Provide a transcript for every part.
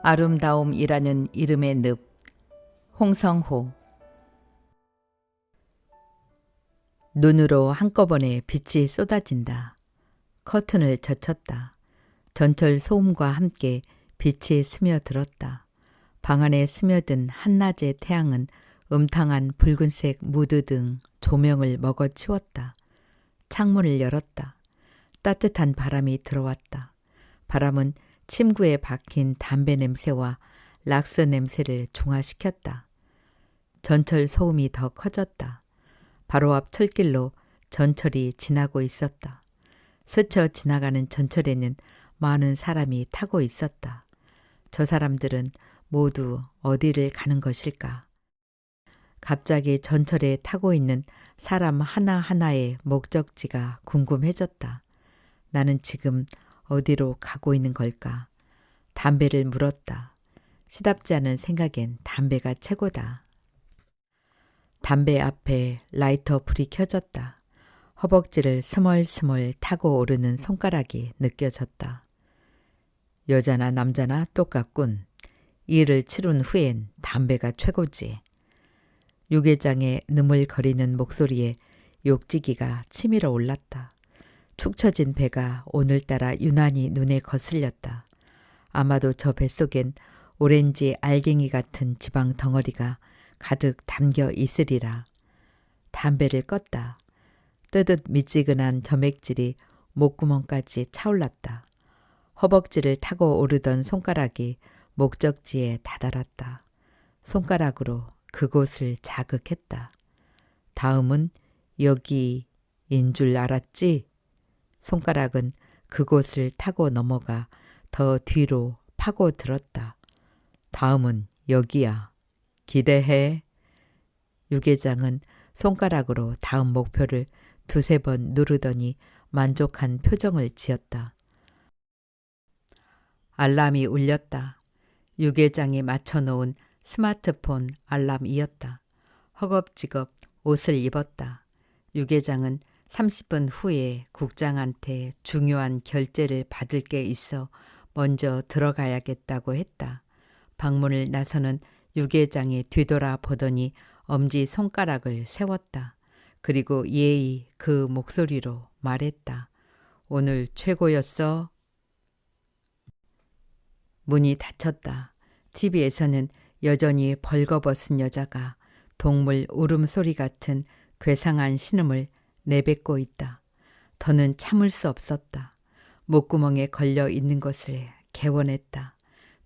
아름다움이라는 이름의 늪. 홍성호. 눈으로 한꺼번에 빛이 쏟아진다. 커튼을 젖혔다. 전철 소음과 함께 빛이 스며들었다. 방 안에 스며든 한낮의 태양은 음탕한 붉은색 무드 등 조명을 먹어치웠다. 창문을 열었다. 따뜻한 바람이 들어왔다. 바람은 침구에 박힌 담배 냄새와 락스 냄새를 중화시켰다. 전철 소음이 더 커졌다. 바로 앞 철길로 전철이 지나고 있었다. 스쳐 지나가는 전철에는 많은 사람이 타고 있었다. 저 사람들은 모두 어디를 가는 것일까? 갑자기 전철에 타고 있는 사람 하나하나의 목적지가 궁금해졌다. 나는 지금 어디로 가고 있는 걸까? 담배를 물었다. 시답지 않은 생각엔 담배가 최고다. 담배 앞에 라이터 불이 켜졌다. 허벅지를 스멀스멀 타고 오르는 손가락이 느껴졌다. 여자나 남자나 똑같군. 일을 치룬 후엔 담배가 최고지. 유계장의 느물거리는 목소리에 욕지기가 치밀어 올랐다. 축 처진 배가 오늘따라 유난히 눈에 거슬렸다. 아마도 저 뱃속엔 오렌지 알갱이 같은 지방 덩어리가 가득 담겨 있으리라. 담배를 껐다. 뜨듯 미지근한 점액질이 목구멍까지 차올랐다. 허벅지를 타고 오르던 손가락이 목적지에 다다랐다. 손가락으로 그곳을 자극했다. 다음은 여기인 줄 알았지? 손가락은 그곳을 타고 넘어가 더 뒤로 파고들었다. 다음은 여기야. 기대해. 유계장은 손가락으로 다음 목표를 두세 번 누르더니 만족한 표정을 지었다. 알람이 울렸다. 유계장이 맞춰놓은 스마트폰 알람이었다. 허겁지겁 옷을 입었다. 유계장은 30분 후에 국장한테 중요한 결제를 받을 게 있어 먼저 들어가야겠다고 했다. 방문을 나서는 유계장이 뒤돌아보더니 엄지손가락을 세웠다. 그리고 예의 그 목소리로 말했다. 오늘 최고였어. 문이 닫혔다. TV에서는 여전히 벌거벗은 여자가 동물 울음소리 같은 괴상한 신음을 내뱉고 있다. 더는 참을 수 없었다. 목구멍에 걸려 있는 것을 개원했다.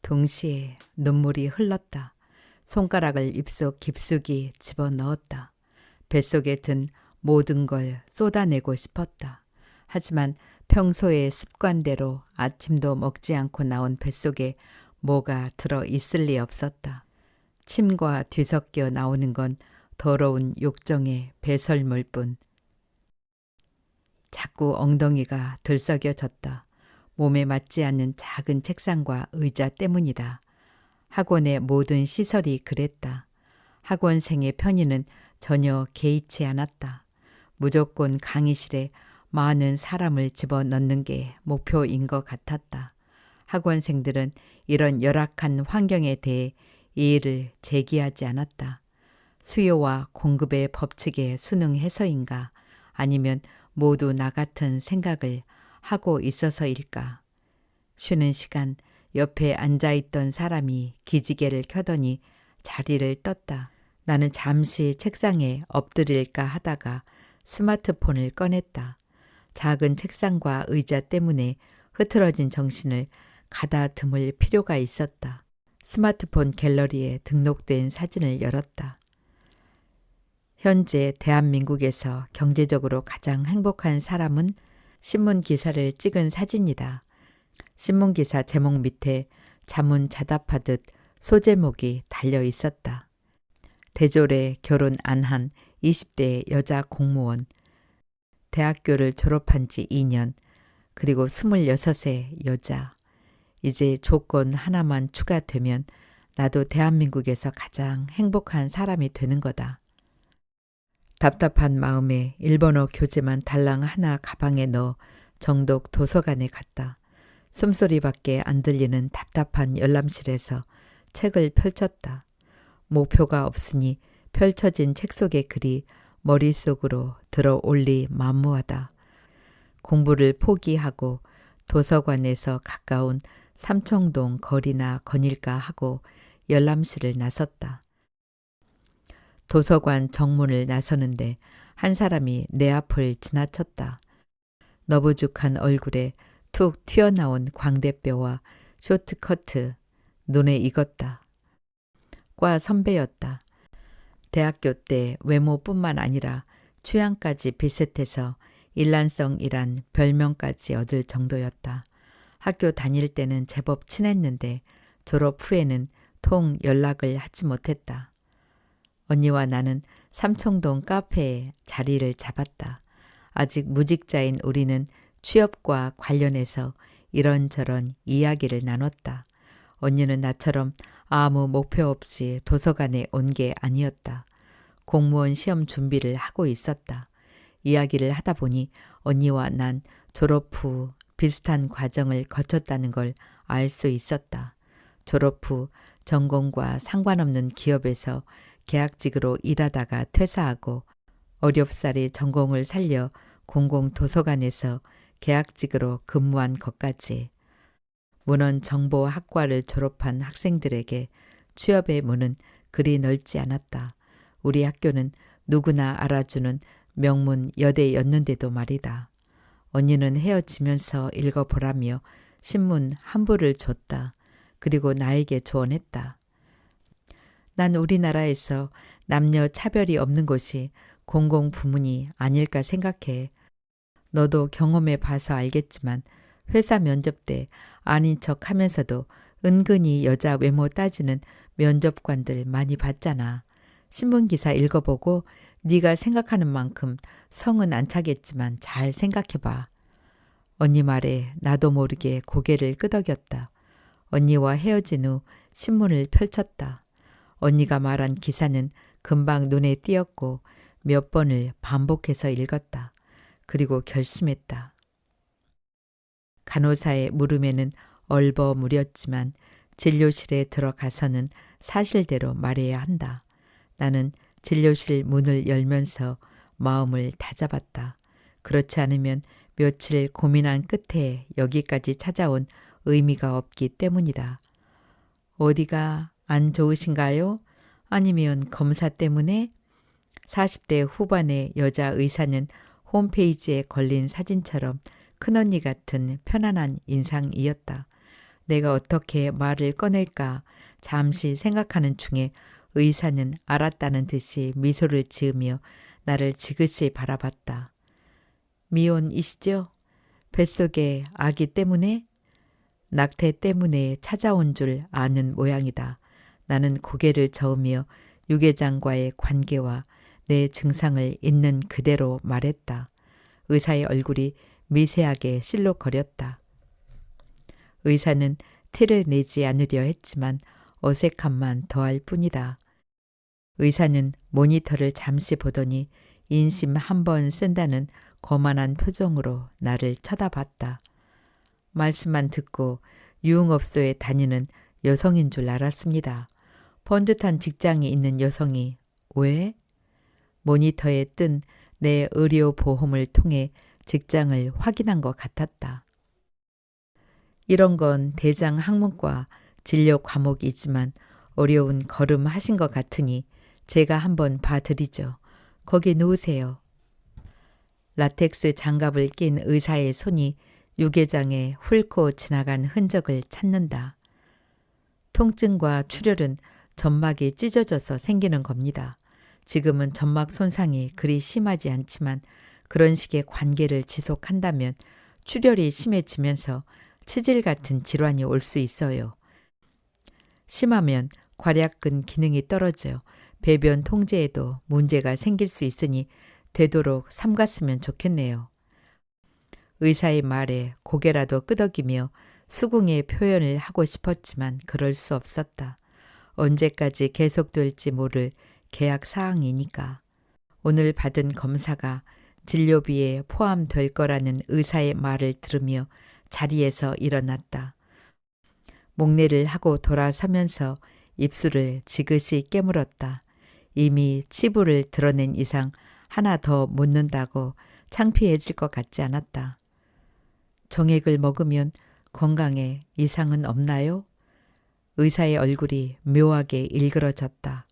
동시에 눈물이 흘렀다. 손가락을 입속 깊숙이 집어넣었다. 뱃속에 든 모든 걸 쏟아내고 싶었다. 하지만 평소의 습관대로 아침도 먹지 않고 나온 뱃속에 뭐가 들어 있을 리 없었다. 침과 뒤섞여 나오는 건 더러운 욕정의 배설물뿐. 자꾸 엉덩이가 들썩여졌다. 몸에 맞지 않는 작은 책상과 의자 때문이다. 학원의 모든 시설이 그랬다. 학원생의 편의는 전혀 개의치 않았다. 무조건 강의실에 많은 사람을 집어넣는 게 목표인 것 같았다. 학원생들은 이런 열악한 환경에 대해 이의를 제기하지 않았다. 수요와 공급의 법칙에 순응해서인가 아니면 모두 나 같은 생각을 하고 있어서일까. 쉬는 시간 옆에 앉아있던 사람이 기지개를 켜더니 자리를 떴다. 나는 잠시 책상에 엎드릴까 하다가 스마트폰을 꺼냈다. 작은 책상과 의자 때문에 흐트러진 정신을 가다듬을 필요가 있었다. 스마트폰 갤러리에 등록된 사진을 열었다. 현재 대한민국에서 경제적으로 가장 행복한 사람은 신문기사를 찍은 사진이다. 신문기사 제목 밑에 자문자답하듯 소제목이 달려 있었다. 대졸에 결혼 안 한 20대 여자 공무원, 대학교를 졸업한 지 2년, 그리고 26세 여자. 이제 조건 하나만 추가되면 나도 대한민국에서 가장 행복한 사람이 되는 거다. 답답한 마음에 일본어 교재만 달랑 하나 가방에 넣어 정독 도서관에 갔다. 숨소리밖에 안 들리는 답답한 열람실에서 책을 펼쳤다. 목표가 없으니 펼쳐진 책 속의 글이 머릿속으로 들어올리 만무하다. 공부를 포기하고 도서관에서 가까운 삼청동 거리나 거닐까 하고 열람실을 나섰다. 도서관 정문을 나서는데 한 사람이 내 앞을 지나쳤다. 너부죽한 얼굴에 툭 튀어나온 광대뼈와 쇼트커트, 눈에 익었다. 과 선배였다. 대학교 때 외모뿐만 아니라 취향까지 비슷해서 일란성이란 별명까지 얻을 정도였다. 학교 다닐 때는 제법 친했는데 졸업 후에는 통 연락을 하지 못했다. 언니와 나는 삼청동 카페에 자리를 잡았다. 아직 무직자인 우리는 취업과 관련해서 이런저런 이야기를 나눴다. 언니는 나처럼 아무 목표 없이 도서관에 온 게 아니었다. 공무원 시험 준비를 하고 있었다. 이야기를 하다 보니 언니와 난 졸업 후 비슷한 과정을 거쳤다는 걸 알 수 있었다. 졸업 후 전공과 상관없는 기업에서 계약직으로 일하다가 퇴사하고 어렵사리 전공을 살려 공공도서관에서 계약직으로 근무한 것까지. 문헌정보학과를 졸업한 학생들에게 취업의 문은 그리 넓지 않았다. 우리 학교는 누구나 알아주는 명문 여대였는데도 말이다. 언니는 헤어지면서 읽어보라며 신문 한 부를 줬다. 그리고 나에게 조언했다. 난 우리나라에서 남녀 차별이 없는 곳이 공공부문이 아닐까 생각해. 너도 경험해 봐서 알겠지만 회사 면접 때 아닌 척 하면서도 은근히 여자 외모 따지는 면접관들 많이 봤잖아. 신문기사 읽어보고 네가 생각하는 만큼 성은 안 차겠지만 잘 생각해봐. 언니 말에 나도 모르게 고개를 끄덕였다. 언니와 헤어진 후 신문을 펼쳤다. 언니가 말한 기사는 금방 눈에 띄었고 몇 번을 반복해서 읽었다. 그리고 결심했다. 간호사의 물음에는 얼버무렸지만 진료실에 들어가서는 사실대로 말해야 한다. 나는 진료실 문을 열면서 마음을 다잡았다. 그렇지 않으면 며칠 고민한 끝에 여기까지 찾아온 의미가 없기 때문이다. 어디가 안 좋으신가요? 아니면 검사 때문에? 40대 후반의 여자 의사는 홈페이지에 걸린 사진처럼 큰언니 같은 편안한 인상이었다. 내가 어떻게 말을 꺼낼까 잠시 생각하는 중에 의사는 알았다는 듯이 미소를 지으며 나를 지그시 바라봤다. 미혼이시죠? 뱃속에 아기 때문에? 낙태 때문에 찾아온 줄 아는 모양이다. 나는 고개를 저으며 유계장과의 관계와 내 증상을 있는 그대로 말했다. 의사의 얼굴이 미세하게 실룩거렸다. 의사는 티를 내지 않으려 했지만 어색함만 더할 뿐이다. 의사는 모니터를 잠시 보더니 인심 한 번 쓴다는 거만한 표정으로 나를 쳐다봤다. 말씀만 듣고 유흥업소에 다니는 여성인 줄 알았습니다. 번듯한 직장이 있는 여성이 왜? 모니터에 뜬 내 의료보험을 통해 직장을 확인한 것 같았다. 이런 건 대장 학문과 진료 과목이지만 어려운 걸음 하신 것 같으니 제가 한번 봐드리죠. 거기 누우세요. 라텍스 장갑을 낀 의사의 손이 유계장에 훑고 지나간 흔적을 찾는다. 통증과 출혈은 점막이 찢어져서 생기는 겁니다. 지금은 점막 손상이 그리 심하지 않지만 그런 식의 관계를 지속한다면 출혈이 심해지면서 치질 같은 질환이 올 수 있어요. 심하면 괄약근 기능이 떨어져 배변 통제에도 문제가 생길 수 있으니 되도록 삼갔으면 좋겠네요. 의사의 말에 고개라도 끄덕이며 수긍의 표현을 하고 싶었지만 그럴 수 없었다. 언제까지 계속될지 모를 계약 사항이니까. 오늘 받은 검사가 진료비에 포함될 거라는 의사의 말을 들으며 자리에서 일어났다. 목례를 하고 돌아서면서 입술을 지그시 깨물었다. 이미 치부를 드러낸 이상 하나 더 묻는다고 창피해질 것 같지 않았다. 정액을 먹으면 건강에 이상은 없나요? 의사의 얼굴이 묘하게 일그러졌다.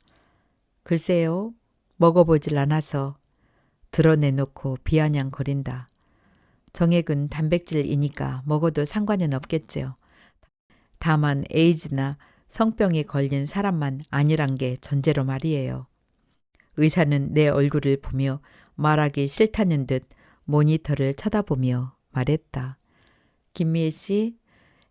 글쎄요, 먹어보질 않아서. 드러내놓고 비아냥거린다. 정액은 단백질이니까 먹어도 상관은 없겠지요. 다만 에이즈나 성병에 걸린 사람만 아니란 게 전제로 말이에요. 의사는 내 얼굴을 보며 말하기 싫다는 듯 모니터를 쳐다보며 말했다. 김미애 씨,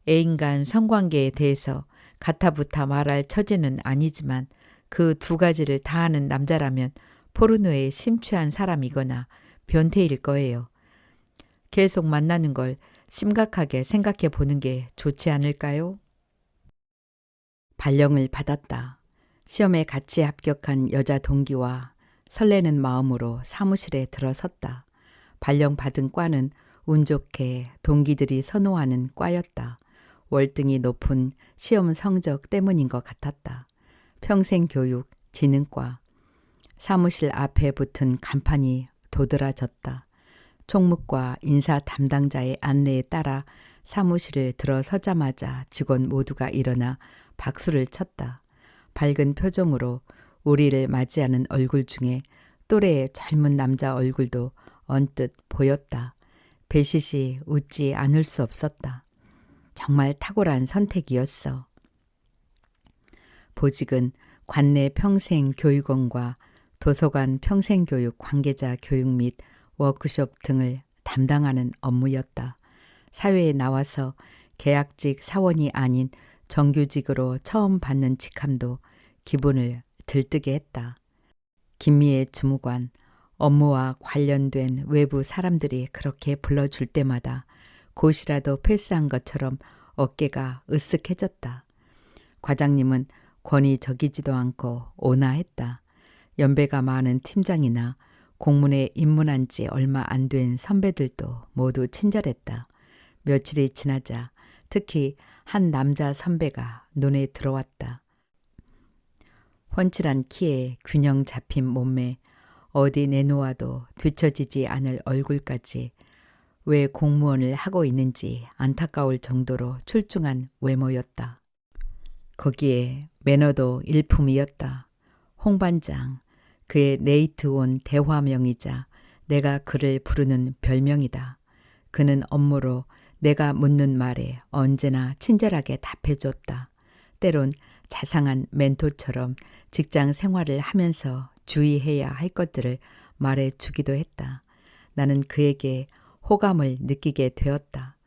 애인 간 성관계에 대해서 가타부타 말할 처지는 아니지만 그 두 가지를 다 하는 남자라면 포르노에 심취한 사람이거나 변태일 거예요. 계속 만나는 걸 심각하게 생각해 보는 게 좋지 않을까요? 발령을 받았다. 시험에 같이 합격한 여자 동기와 설레는 마음으로 사무실에 들어섰다. 발령 받은 과는 운 좋게 동기들이 선호하는 과였다. 월등히 높은 시험 성적 때문인 것 같았다. 평생교육, 지능과. 사무실 앞에 붙은 간판이 도드라졌다. 총무과 인사 담당자의 안내에 따라 사무실을 들어서자마자 직원 모두가 일어나 박수를 쳤다. 밝은 표정으로 우리를 맞이하는 얼굴 중에 또래의 젊은 남자 얼굴도 언뜻 보였다. 배시시 웃지 않을 수 없었다. 정말 탁월한 선택이었어. 보직은 관내 평생교육원과 도서관 평생교육 관계자 교육 및 워크숍 등을 담당하는 업무였다. 사회에 나와서 계약직 사원이 아닌 정규직으로 처음 받는 직함도 기분을 들뜨게 했다. 김미애 주무관, 업무와 관련된 외부 사람들이 그렇게 불러줄 때마다 곧이라도 패스한 것처럼 어깨가 으쓱해졌다. 과장님은 권위적이지도 않고 온화했다. 연배가 많은 팀장이나 공문에 입문한 지 얼마 안 된 선배들도 모두 친절했다. 며칠이 지나자 특히 한 남자 선배가 눈에 들어왔다. 훤칠한 키에 균형 잡힌 몸매, 어디 내놓아도 뒤처지지 않을 얼굴까지 왜 공무원을 하고 있는지 안타까울 정도로 출중한 외모였다. 거기에 매너도 일품이었다. 홍 반장, 그의 네이트온 대화명이자 내가 그를 부르는 별명이다. 그는 업무로 내가 묻는 말에 언제나 친절하게 답해줬다. 때론 자상한 멘토처럼 직장 생활을 하면서 주의해야 할 것들을 말해주기도 했다. 나는 그에게 호감을 느끼게 되었다.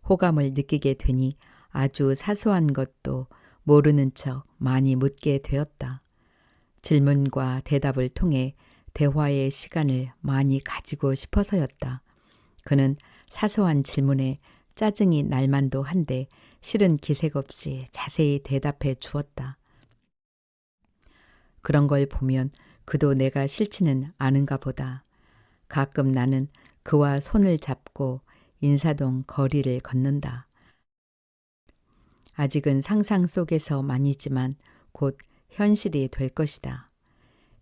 호감을 느끼게 되니 아주 사소한 것도 모르는 척 많이 묻게 되었다. 질문과 대답을 통해 대화의 시간을 많이 가지고 싶어서였다. 그는 사소한 질문에 짜증이 날 만도 한데 실은 기색 없이 자세히 대답해 주었다. 그런 걸 보면 그도 내가 싫지는 않은가 보다. 가끔 나는 그와 손을 잡고 인사동 거리를 걷는다. 아직은 상상 속에서만이지만 곧 현실이 될 것이다.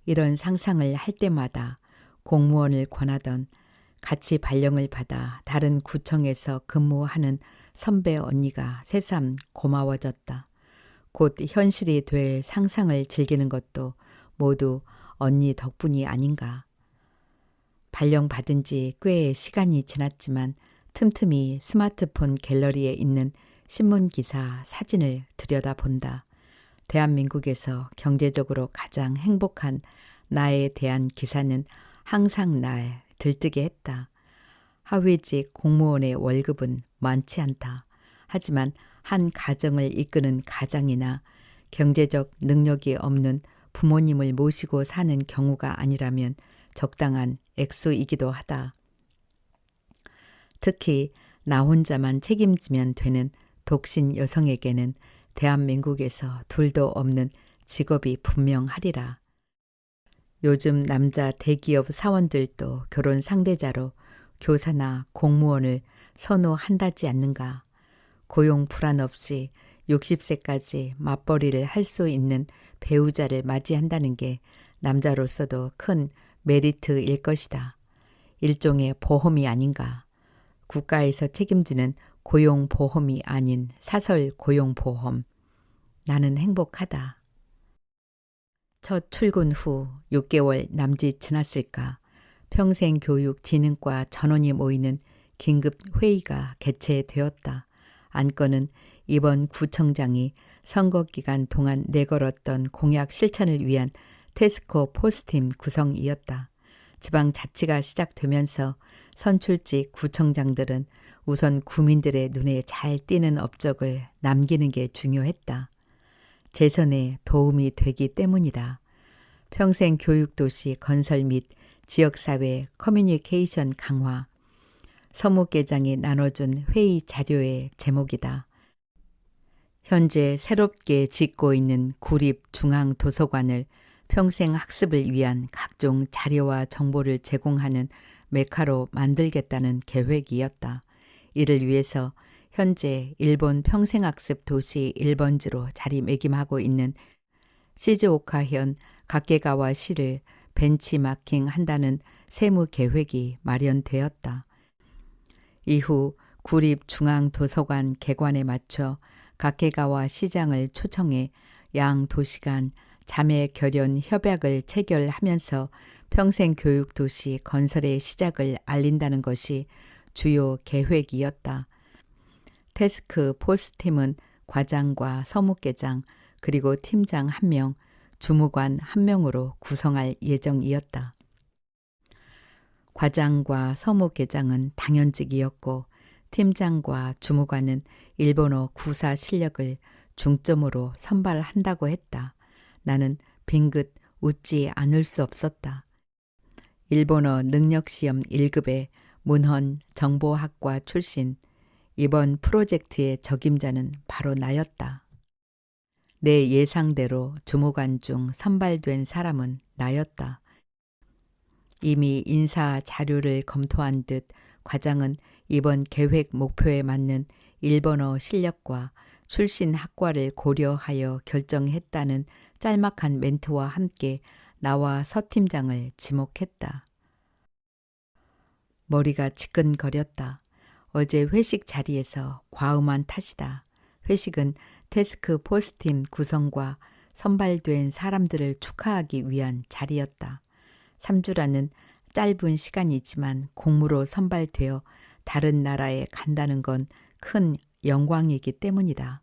이런 상상을 할 때마다 공무원을 권하던 같이 발령을 받아 다른 구청에서 근무하는 선배 언니가 새삼 고마워졌다. 곧 현실이 될 상상을 즐기는 것도 모두 언니 덕분이 아닌가. 발령 받은 지 꽤 시간이 지났지만 틈틈이 스마트폰 갤러리에 있는 신문기사 사진을 들여다본다. 대한민국에서 경제적으로 가장 행복한 나에 대한 기사는 항상 날 들뜨게 했다. 하위직 공무원의 월급은 많지 않다. 하지만 한 가정을 이끄는 가장이나 경제적 능력이 없는 부모님을 모시고 사는 경우가 아니라면 적당한 액수이기도 하다. 특히 나 혼자만 책임지면 되는 독신 여성에게는 대한민국에서 둘도 없는 직업이 분명하리라. 요즘 남자 대기업 사원들도 결혼 상대자로 교사나 공무원을 선호한다지 않는가. 고용 불안 없이 60세까지 맞벌이를 할 수 있는 배우자를 맞이한다는 게 남자로서도 큰 메리트일 것이다. 일종의 보험이 아닌가. 국가에서 책임지는 고용보험이 아닌 사설 고용보험. 나는 행복하다. 첫 출근 후 6개월 남짓 지났을까. 평생교육진흥과 전원이 모이는 긴급 회의가 개최되었다. 안건은 이번 구청장이 선거 기간 동안 내걸었던 공약 실천을 위한 태스크포스팀 구성이었다. 지방자치가 시작되면서 선출직 구청장들은 우선 구민들의 눈에 잘 띄는 업적을 남기는 게 중요했다. 재선에 도움이 되기 때문이다. 평생교육도시 건설 및 지역사회 커뮤니케이션 강화, 서무계장이 나눠준 회의 자료의 제목이다. 현재 새롭게 짓고 있는 구립중앙도서관을 평생학습을 위한 각종 자료와 정보를 제공하는 메카로 만들겠다는 계획이었다. 이를 위해서 현재 일본 평생학습 도시 1번지로 자리매김하고 있는 시즈오카현 가케가와시를 벤치마킹한다는 세무계획이 마련되었다. 이후 구립중앙도서관 개관에 맞춰 가케가와 시장을 초청해 양 도시 간 자매 결연 협약을 체결하면서 평생교육도시 건설의 시작을 알린다는 것이 주요 계획이었다. 태스크포스팀은 과장과 서무계장 그리고 팀장 1명, 주무관 1명으로 구성할 예정이었다. 과장과 서무계장은 당연직이었고 팀장과 주무관은 일본어 구사 실력을 중점으로 선발한다고 했다. 나는 빙긋 웃지 않을 수 없었다. 일본어 능력시험 1급의 문헌 정보학과 출신, 이번 프로젝트의 적임자는 바로 나였다. 내 예상대로 주무관 중 선발된 사람은 나였다. 이미 인사 자료를 검토한 듯 과장은 이번 계획 목표에 맞는 일본어 실력과 출신 학과를 고려하여 결정했다는 짤막한 멘트와 함께 나와 서 팀장을 지목했다. 머리가 지끈거렸다. 어제 회식 자리에서 과음한 탓이다. 회식은 태스크포스팀 구성과 선발된 사람들을 축하하기 위한 자리였다. 3주라는 짧은 시간이지만 공무로 선발되어 다른 나라에 간다는 건 큰 영광이기 때문이다.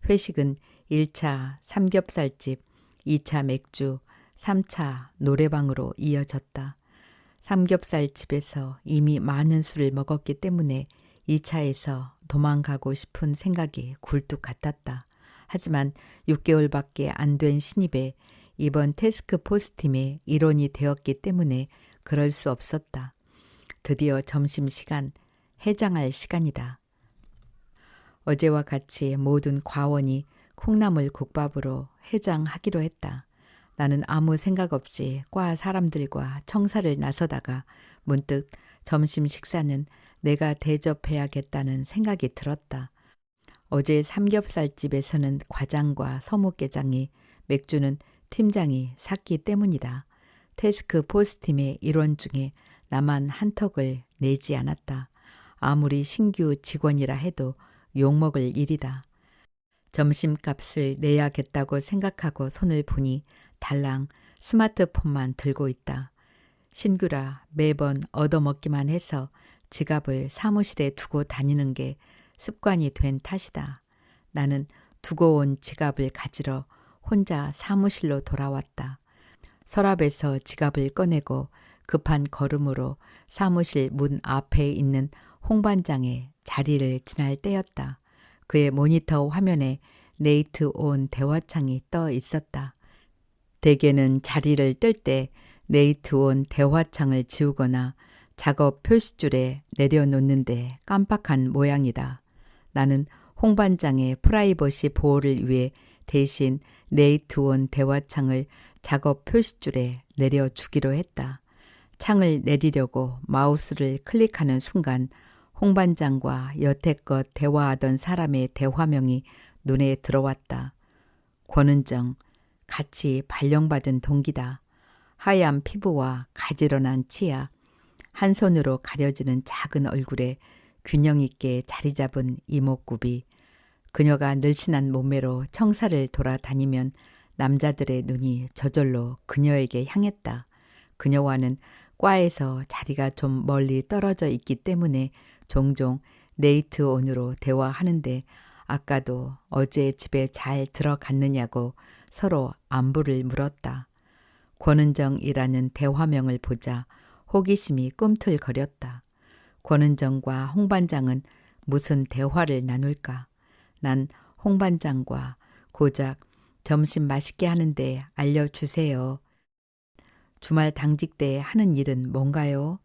회식은 1차 삼겹살집, 2차 맥주, 3차 노래방으로 이어졌다. 삼겹살집에서 이미 많은 술을 먹었기 때문에 2차에서 도망가고 싶은 생각이 굴뚝 같았다. 하지만 6개월밖에 안 된 신입에 이번 태스크포스팀의 일원이 되었기 때문에 그럴 수 없었다. 드디어 점심시간, 해장할 시간이다. 어제와 같이 모든 과원이 콩나물 국밥으로 해장하기로 했다. 나는 아무 생각 없이 과 사람들과 청사를 나서다가 문득 점심 식사는 내가 대접해야겠다는 생각이 들었다. 어제 삼겹살집에서는 과장과 서무계장이, 맥주는 팀장이 샀기 때문이다. 태스크포스팀의 일원 중에 나만 한턱을 내지 않았다. 아무리 신규 직원이라 해도 욕먹을 일이다. 점심값을 내야겠다고 생각하고 손을 보니 달랑 스마트폰만 들고 있다. 신규라 매번 얻어먹기만 해서 지갑을 사무실에 두고 다니는 게 습관이 된 탓이다. 나는 두고 온 지갑을 가지러 혼자 사무실로 돌아왔다. 서랍에서 지갑을 꺼내고 급한 걸음으로 사무실 문 앞에 있는 홍반장의 자리를 지날 때였다. 그의 모니터 화면에 네이트 온 대화창이 떠 있었다. 대개는 자리를 뜰 때 네이트 온 대화창을 지우거나 작업 표시줄에 내려놓는데 깜빡한 모양이다. 나는 홍반장의 프라이버시 보호를 위해 대신 네이트 온 대화창을 작업 표시줄에 내려주기로 했다. 창을 내리려고 마우스를 클릭하는 순간 홍반장과 여태껏 대화하던 사람의 대화명이 눈에 들어왔다. 권은정, 같이 발령받은 동기다. 하얀 피부와 가지런한 치아, 한 손으로 가려지는 작은 얼굴에 균형 있게 자리 잡은 이목구비, 그녀가 늘씬한 몸매로 청사를 돌아다니면 남자들의 눈이 저절로 그녀에게 향했다. 그녀와는 과에서 자리가 좀 멀리 떨어져 있기 때문에 종종 네이트온으로 대화하는데 아까도 어제 집에 잘 들어갔느냐고 서로 안부를 물었다. 권은정이라는 대화명을 보자 호기심이 꿈틀거렸다. 권은정과 홍반장은 무슨 대화를 나눌까? 난 홍반장과 고작 점심 맛있게 하는데 알려주세요. 주말 당직 때 하는 일은 뭔가요?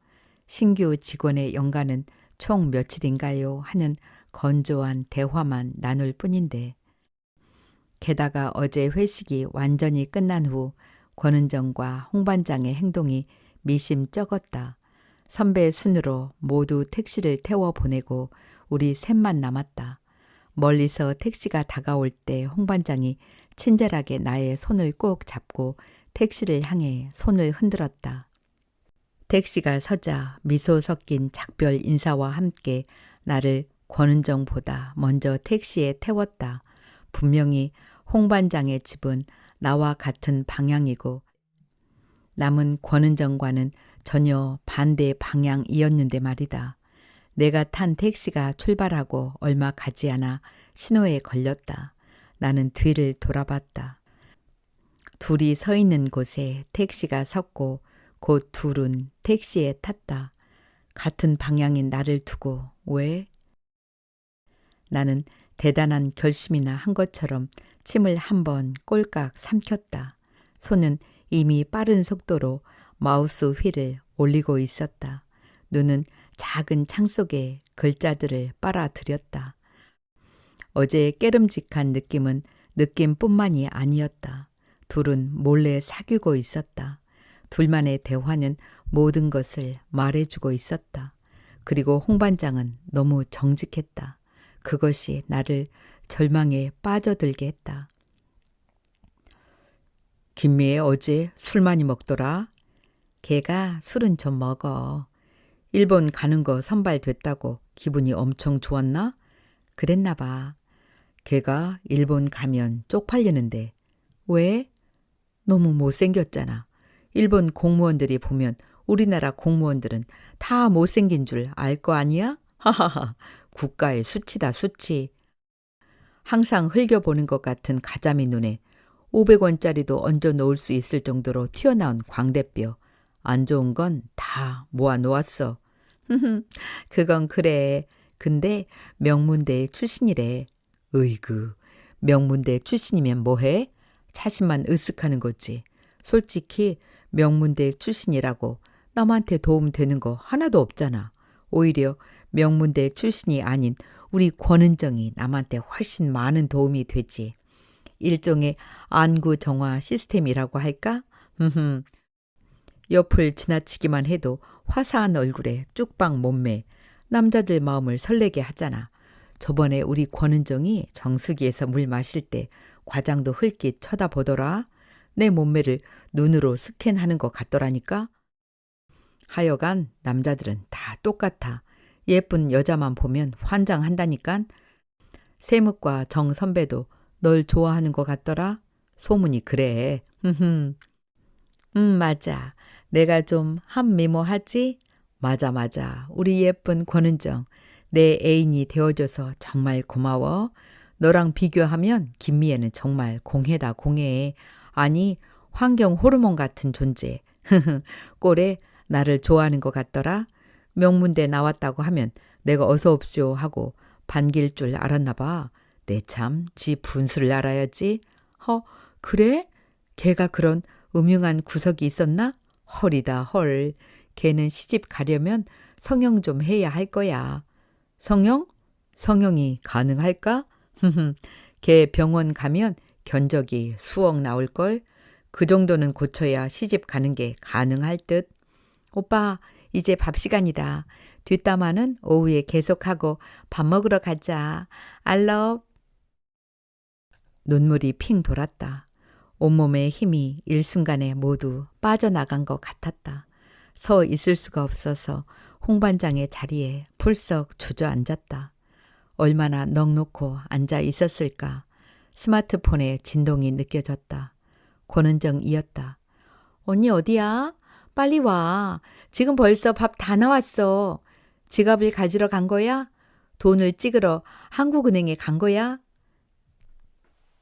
신규 직원의 연가는 총 며칠인가요? 하는 건조한 대화만 나눌 뿐인데. 게다가 어제 회식이 완전히 끝난 후 권은정과 홍반장의 행동이 미심쩍었다. 선배 순으로 모두 택시를 태워 보내고 우리 셋만 남았다. 멀리서 택시가 다가올 때 홍반장이 친절하게 나의 손을 꼭 잡고 택시를 향해 손을 흔들었다. 택시가 서자 미소 섞인 작별 인사와 함께 나를 권은정보다 먼저 택시에 태웠다. 분명히 홍반장의 집은 나와 같은 방향이고 남은 권은정과는 전혀 반대 방향이었는데 말이다. 내가 탄 택시가 출발하고 얼마 가지 않아 신호에 걸렸다. 나는 뒤를 돌아봤다. 둘이 서 있는 곳에 택시가 섰고 곧 둘은 택시에 탔다. 같은 방향인 나를 두고 왜? 나는 대단한 결심이나 한 것처럼 침을 한번 꼴깍 삼켰다. 손은 이미 빠른 속도로 마우스 휠을 올리고 있었다. 눈은 작은 창 속에 글자들을 빨아들였다. 어제의 깨름직한 느낌은 느낌뿐만이 아니었다. 둘은 몰래 사귀고 있었다. 둘만의 대화는 모든 것을 말해주고 있었다. 그리고 홍반장은 너무 정직했다. 그것이 나를 절망에 빠져들게 했다. 김미애 어제 술 많이 먹더라. 걔가 술은 좀 먹어. 일본 가는 거 선발됐다고 기분이 엄청 좋았나? 그랬나 봐. 걔가 일본 가면 쪽팔리는데. 왜? 너무 못생겼잖아. 일본 공무원들이 보면 우리나라 공무원들은 다 못생긴 줄 알 거 아니야? 하하하. 국가의 수치다 수치. 항상 흘겨보는 것 같은 가자미 눈에 500원짜리도 얹어 놓을 수 있을 정도로 튀어나온 광대뼈. 안 좋은 건 다 모아놓았어. 그건 그래. 근데 명문대 출신이래. 으이그, 명문대 출신이면 뭐해? 자신만 으쓱하는 거지. 솔직히 명문대 출신이라고 남한테 도움 되는 거 하나도 없잖아. 오히려 명문대 출신이 아닌 우리 권은정이 남한테 훨씬 많은 도움이 되지. 일종의 안구정화 시스템이라고 할까? 옆을 지나치기만 해도 화사한 얼굴에 쭉박 몸매, 남자들 마음을 설레게 하잖아. 저번에 우리 권은정이 정수기에서 물 마실 때 과장도 흘낏 쳐다보더라. 내 몸매를 눈으로 스캔하는 것 같더라니까. 하여간 남자들은 다 똑같아. 예쁜 여자만 보면 환장한다니깐. 세묵과 정 선배도 널 좋아하는 것 같더라. 소문이 그래. 맞아. 내가 좀 한미모하지? 맞아. 우리 예쁜 권은정. 내 애인이 되어줘서 정말 고마워. 너랑 비교하면 김미애는 정말 공해다 공해. 아니 환경 호르몬 같은 존재. 꼴에 나를 좋아하는 것 같더라. 명문대 나왔다고 하면 내가 어서 옵쇼 하고 반길 줄 알았나 봐. 내 참 지 분수를 알아야지. 그래? 걔가 그런 음흉한 구석이 있었나? 헐이다 헐. 걔는 시집 가려면 성형 좀 해야 할 거야. 성형? 성형이 가능할까? 걔 병원 가면 견적이 수억 나올걸? 그 정도는 고쳐야 시집 가는 게 가능할 듯. 오빠, 이제 밥 시간이다. 뒷담화는 오후에 계속하고 밥 먹으러 가자. 알럽. 눈물이 핑 돌았다. 온몸의 힘이 일순간에 모두 빠져나간 것 같았다. 서 있을 수가 없어서 홍반장의 자리에 풀썩 주저앉았다. 얼마나 넋놓고 앉아 있었을까. 스마트폰의 진동이 느껴졌다. 권은정이었다. 언니 어디야? 빨리 와. 지금 벌써 밥 다 나왔어. 지갑을 가지러 간 거야? 돈을 찍으러 한국은행에 간 거야?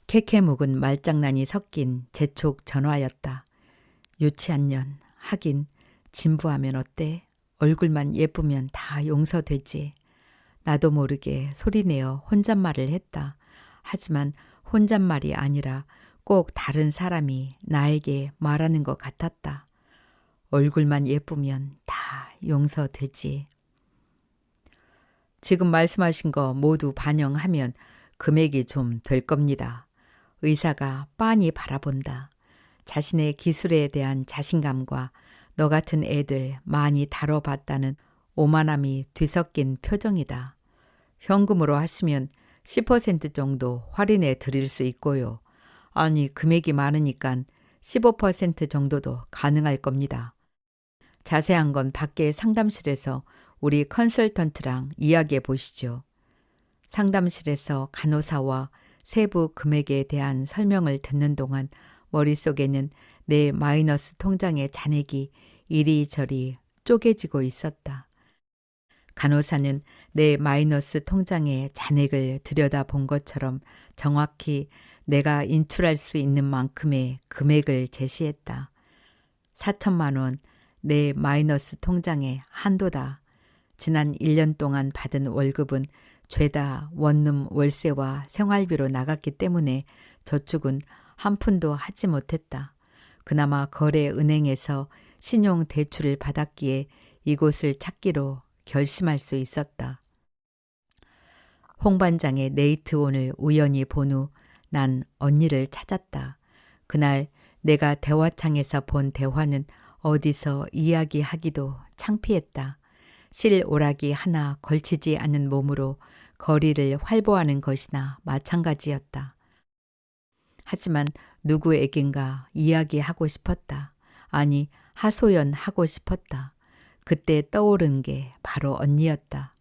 캐캐묵은 말장난이 섞인 재촉 전화였다. 유치한 년, 하긴 진부하면 어때? 얼굴만 예쁘면 다 용서되지. 나도 모르게 소리내어 혼잣말을 했다. 하지만 혼잣말이 아니라 꼭 다른 사람이 나에게 말하는 것 같았다. 얼굴만 예쁘면 다 용서되지. 지금 말씀하신 거 모두 반영하면 금액이 좀 될 겁니다. 의사가 빤히 바라본다. 자신의 기술에 대한 자신감과 너 같은 애들 많이 다뤄봤다는 오만함이 뒤섞인 표정이다. 현금으로 하시면 10% 정도 할인해 드릴 수 있고요. 아니 금액이 많으니까 15% 정도도 가능할 겁니다. 자세한 건 밖에 상담실에서 우리 컨설턴트랑 이야기해 보시죠. 상담실에서 간호사와 세부 금액에 대한 설명을 듣는 동안 머릿속에는 내 마이너스 통장의 잔액이 이리저리 쪼개지고 있었다. 간호사는 내 마이너스 통장의 잔액을 들여다본 것처럼 정확히 내가 인출할 수 있는 만큼의 금액을 제시했다. 4천만 원, 내 마이너스 통장의 한도다. 지난 1년 동안 받은 월급은 죄다 원룸 월세와 생활비로 나갔기 때문에 저축은 한 푼도 하지 못했다. 그나마 거래은행에서 신용대출을 받았기에 이곳을 찾기로 결심할 수 있었다. 홍 반장의 네이트온을 우연히 본 후 난 언니를 찾았다. 그날 내가 대화창에서 본 대화는 어디서 이야기하기도 창피했다. 실오라기 하나 걸치지 않는 몸으로 거리를 활보하는 것이나 마찬가지였다. 하지만 누구에겐가 이야기하고 싶었다. 아니, 하소연하고 싶었다. 그때 떠오른 게 바로 언니였다.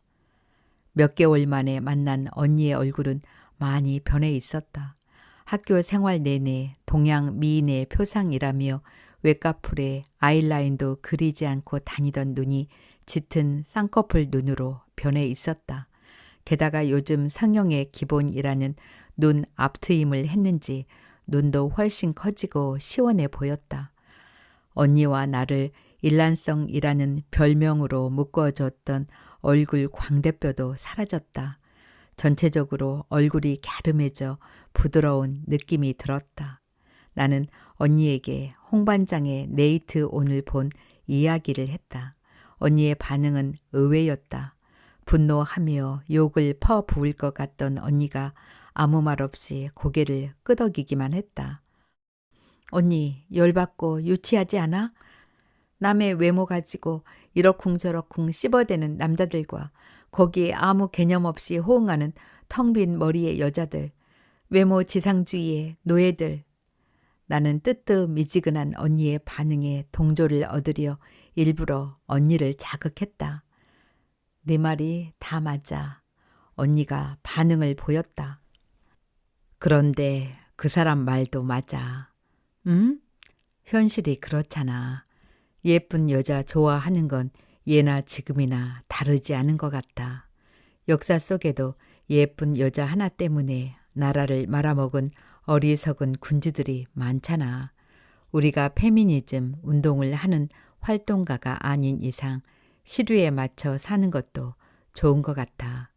몇 개월 만에 만난 언니의 얼굴은 많이 변해 있었다. 학교 생활 내내 동양 미인의 표상이라며 외카풀에 아이라인도 그리지 않고 다니던 눈이 짙은 쌍꺼풀 눈으로 변해 있었다. 게다가 요즘 성형의 기본이라는 눈 앞트임을 했는지 눈도 훨씬 커지고 시원해 보였다. 언니와 나를 일란성이라는 별명으로 묶어줬던 얼굴 광대뼈도 사라졌다. 전체적으로 얼굴이 갸름해져 부드러운 느낌이 들었다. 나는 언니에게 홍 반장의 네이트온을 본 이야기를 했다. 언니의 반응은 의외였다. 분노하며 욕을 퍼부을 것 같던 언니가 아무 말 없이 고개를 끄덕이기만 했다. 언니, 열받고 유치하지 않아? 남의 외모 가지고 이러쿵저러쿵 씹어대는 남자들과 거기에 아무 개념 없이 호응하는 텅 빈 머리의 여자들, 외모 지상주의의 노예들. 나는 뜨뜻미지근한 언니의 반응에 동조를 얻으려 일부러 언니를 자극했다. 네 말이 다 맞아. 언니가 반응을 보였다. 그런데 그 사람 말도 맞아. 응? 현실이 그렇잖아. 예쁜 여자 좋아하는 건 예나 지금이나 다르지 않은 것 같다. 역사 속에도 예쁜 여자 하나 때문에 나라를 말아먹은 어리석은 군주들이 많잖아. 우리가 페미니즘 운동을 하는 활동가가 아닌 이상 시류에 맞춰 사는 것도 좋은 것 같아.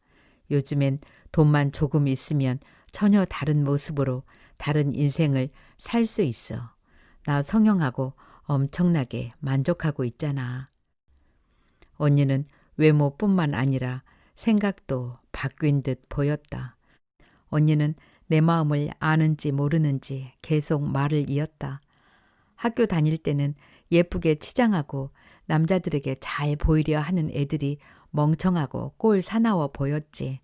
요즘엔 돈만 조금 있으면 전혀 다른 모습으로 다른 인생을 살 수 있어. 나 성형하고 엄청나게 만족하고 있잖아. 언니는 외모뿐만 아니라 생각도 바뀐 듯 보였다. 언니는 내 마음을 아는지 모르는지 계속 말을 이었다. 학교 다닐 때는 예쁘게 치장하고 남자들에게 잘 보이려 하는 애들이 멍청하고 꼴 사나워 보였지.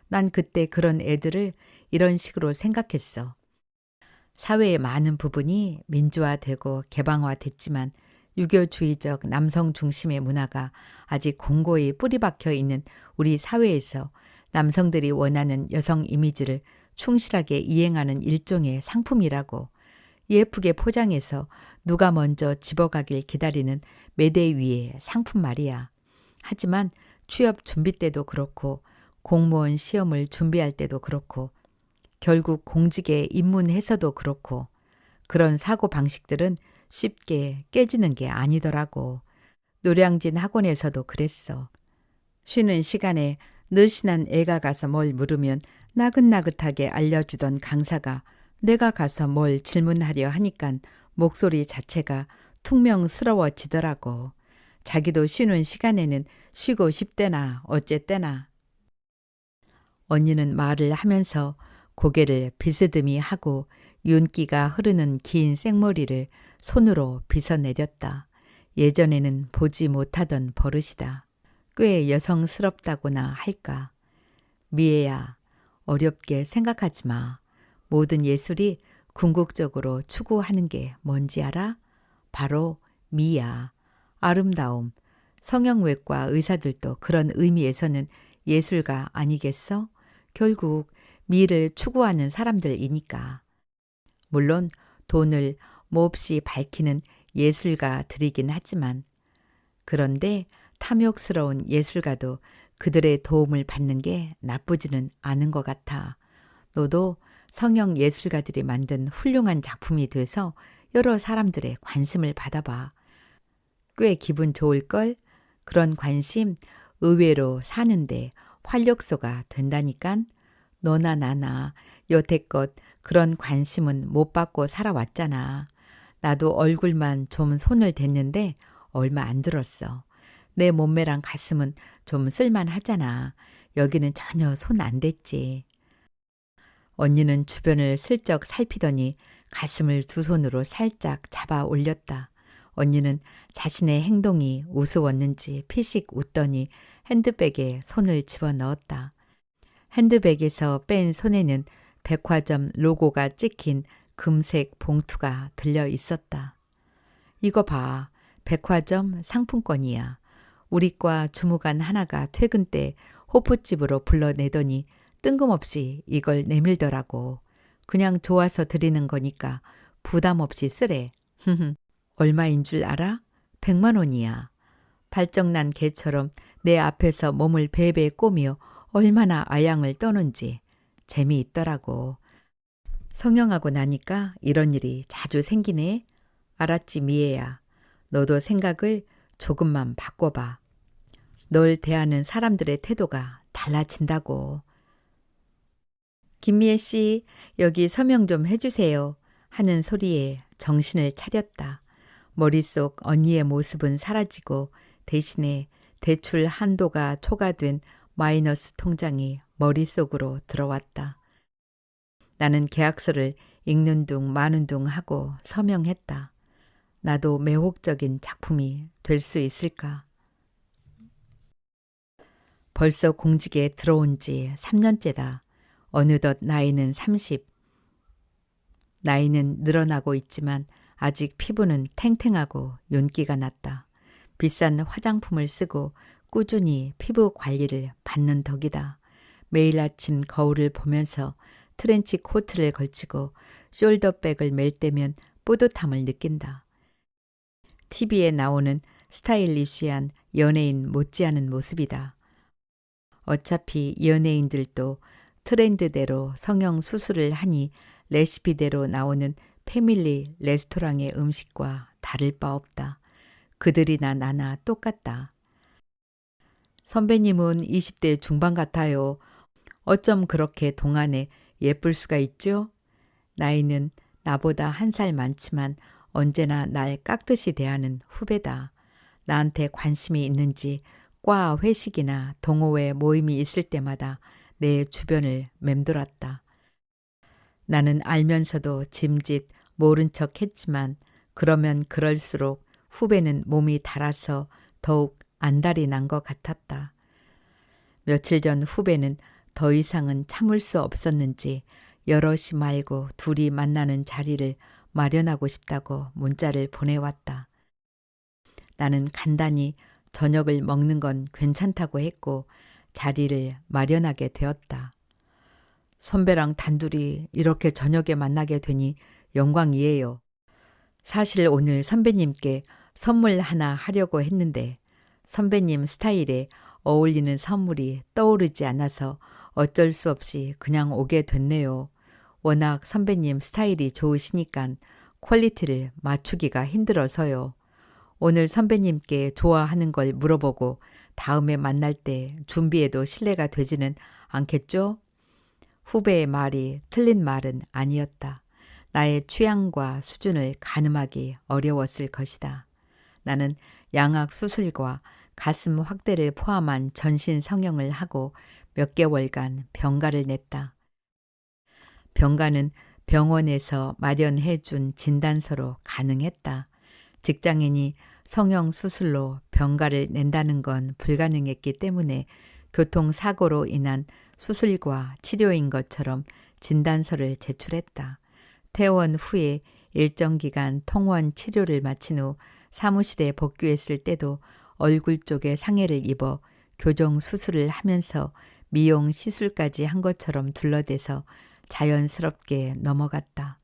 난 그때 그런 애들을 이런 식으로 생각했어. 사회의 많은 부분이 민주화되고 개방화됐지만 유교주의적 남성 중심의 문화가 아직 공고히 뿌리박혀 있는 우리 사회에서 남성들이 원하는 여성 이미지를 충실하게 이행하는 일종의 상품이라고, 예쁘게 포장해서 누가 먼저 집어가길 기다리는 매대 위의 상품 말이야. 하지만 취업 준비 때도 그렇고 공무원 시험을 준비할 때도 그렇고 결국 공직에 입문해서도 그렇고 그런 사고 방식들은 쉽게 깨지는 게 아니더라고. 노량진 학원에서도 그랬어. 쉬는 시간에 늘씬한 애가 가서 뭘 물으면 나긋나긋하게 알려주던 강사가 내가 가서 뭘 질문하려 하니깐 목소리 자체가 퉁명스러워지더라고. 자기도 쉬는 시간에는 쉬고 싶대나 어쨌대나. 언니는 말을 하면서 고개를 비스듬히 하고 윤기가 흐르는 긴 생머리를 손으로 빗어내렸다. 예전에는 보지 못하던 버릇이다. 꽤 여성스럽다고나 할까. 미애야, 어렵게 생각하지 마. 모든 예술이 궁극적으로 추구하는 게 뭔지 알아? 바로 미야, 아름다움. 성형외과 의사들도 그런 의미에서는 예술가 아니겠어? 결국 미를 추구하는 사람들이니까. 물론 돈을 몹시 밝히는 예술가들이긴 하지만, 그런데 탐욕스러운 예술가도 그들의 도움을 받는 게 나쁘지는 않은 것 같아. 너도 성형 예술가들이 만든 훌륭한 작품이 돼서 여러 사람들의 관심을 받아봐. 꽤 기분 좋을걸? 그런 관심 의외로 사는데 활력소가 된다니깐. 너나 나나 여태껏 그런 관심은 못 받고 살아왔잖아. 나도 얼굴만 좀 손을 댔는데 얼마 안 들었어. 내 몸매랑 가슴은 좀 쓸만하잖아. 여기는 전혀 손 안 댔지. 언니는 주변을 슬쩍 살피더니 가슴을 두 손으로 살짝 잡아 올렸다. 언니는 자신의 행동이 우스웠는지 피식 웃더니 핸드백에 손을 집어넣었다. 핸드백에서 뺀 손에는 백화점 로고가 찍힌 금색 봉투가 들려 있었다. 이거 봐. 백화점 상품권이야. 우리과 주무관 하나가 퇴근 때 호프집으로 불러내더니 뜬금없이 이걸 내밀더라고. 그냥 좋아서 드리는 거니까 부담 없이 쓰래. 얼마인 줄 알아? 100만 원이야. 발정난 개처럼 내 앞에서 몸을 베베 꼬며 얼마나 아양을 떠는지 재미있더라고. 성형하고 나니까 이런 일이 자주 생기네. 알았지, 미애야. 너도 생각을 조금만 바꿔봐. 널 대하는 사람들의 태도가 달라진다고. 김미애 씨, 여기 서명 좀 해주세요. 하는 소리에 정신을 차렸다. 머릿속 언니의 모습은 사라지고 대신에 대출 한도가 초과된 마이너스 통장이 머릿속으로 들어왔다. 나는 계약서를 읽는 둥 마는 둥 하고 서명했다. 나도 매혹적인 작품이 될 수 있을까? 벌써 공직에 들어온 지 3년째다. 어느덧 나이는 30. 나이는 늘어나고 있지만 아직 피부는 탱탱하고 윤기가 났다. 비싼 화장품을 쓰고 꾸준히 피부 관리를 받는 덕이다. 매일 아침 거울을 보면서 트렌치 코트를 걸치고 숄더백을 멜 때면 뿌듯함을 느낀다. TV에 나오는 스타일리시한 연예인 못지않은 모습이다. 어차피 연예인들도 트렌드대로 성형 수술을 하니 레시피대로 나오는 패밀리 레스토랑의 음식과 다를 바 없다. 그들이나 나나 똑같다. 선배님은 20대 중반 같아요. 어쩜 그렇게 동안에 예쁠 수가 있죠? 나이는 나보다 1살 많지만 언제나 날 깍듯이 대하는 후배다. 나한테 관심이 있는지 과 회식이나 동호회 모임이 있을 때마다 내 주변을 맴돌았다. 나는 알면서도 짐짓 모른 척 했지만 그러면 그럴수록 후배는 몸이 달아서 더욱 안달이 난 것 같았다. 며칠 전 후배는 더 이상은 참을 수 없었는지 여럿이 말고 둘이 만나는 자리를 마련하고 싶다고 문자를 보내왔다. 나는 간단히 저녁을 먹는 건 괜찮다고 했고 자리를 마련하게 되었다. 선배랑 단둘이 이렇게 저녁에 만나게 되니 영광이에요. 사실 오늘 선배님께 선물 하나 하려고 했는데 선배님 스타일에 어울리는 선물이 떠오르지 않아서 어쩔 수 없이 그냥 오게 됐네요. 워낙 선배님 스타일이 좋으시니까 퀄리티를 맞추기가 힘들어서요. 오늘 선배님께 좋아하는 걸 물어보고 다음에 만날 때 준비해도 실례가 되지는 않겠죠? 후배의 말이 틀린 말은 아니었다. 나의 취향과 수준을 가늠하기 어려웠을 것이다. 나는 양악 수술과 가슴 확대를 포함한 전신 성형을 하고 몇 개월간 병가를 냈다. 병가는 병원에서 마련해 준 진단서로 가능했다. 직장인이 성형 수술로 병가를 낸다는 건 불가능했기 때문에 교통사고로 인한 수술과 치료인 것처럼 진단서를 제출했다. 퇴원 후에 일정 기간 통원 치료를 마친 후 사무실에 복귀했을 때도 얼굴 쪽에 상해를 입어 교정 수술을 하면서 미용 시술까지 한 것처럼 둘러대서 자연스럽게 넘어갔다.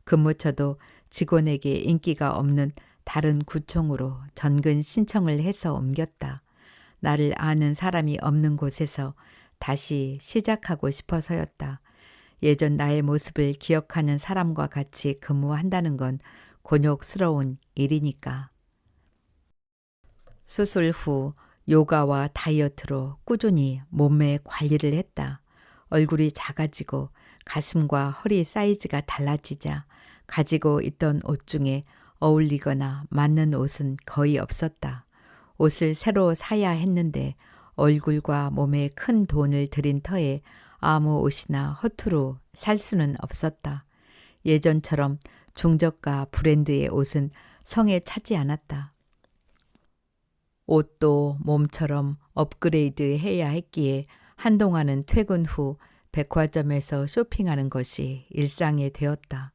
근무처도 직원에게 인기가 없는 다른 구청으로 전근 신청을 해서 옮겼다. 나를 아는 사람이 없는 곳에서 다시 시작하고 싶어서였다. 예전 나의 모습을 기억하는 사람과 같이 근무한다는 건 곤욕스러운 일이니까. 수술 후 요가와 다이어트로 꾸준히 몸매 관리를 했다. 얼굴이 작아지고 가슴과 허리 사이즈가 달라지자 가지고 있던 옷 중에 어울리거나 맞는 옷은 거의 없었다. 옷을 새로 사야 했는데 얼굴과 몸에 큰 돈을 들인 터에 아무 옷이나 허투루 살 수는 없었다. 예전처럼 중저가 브랜드의 옷은 성에 차지 않았다. 옷도 몸처럼 업그레이드 해야 했기에 한동안은 퇴근 후 백화점에서 쇼핑하는 것이 일상이 되었다.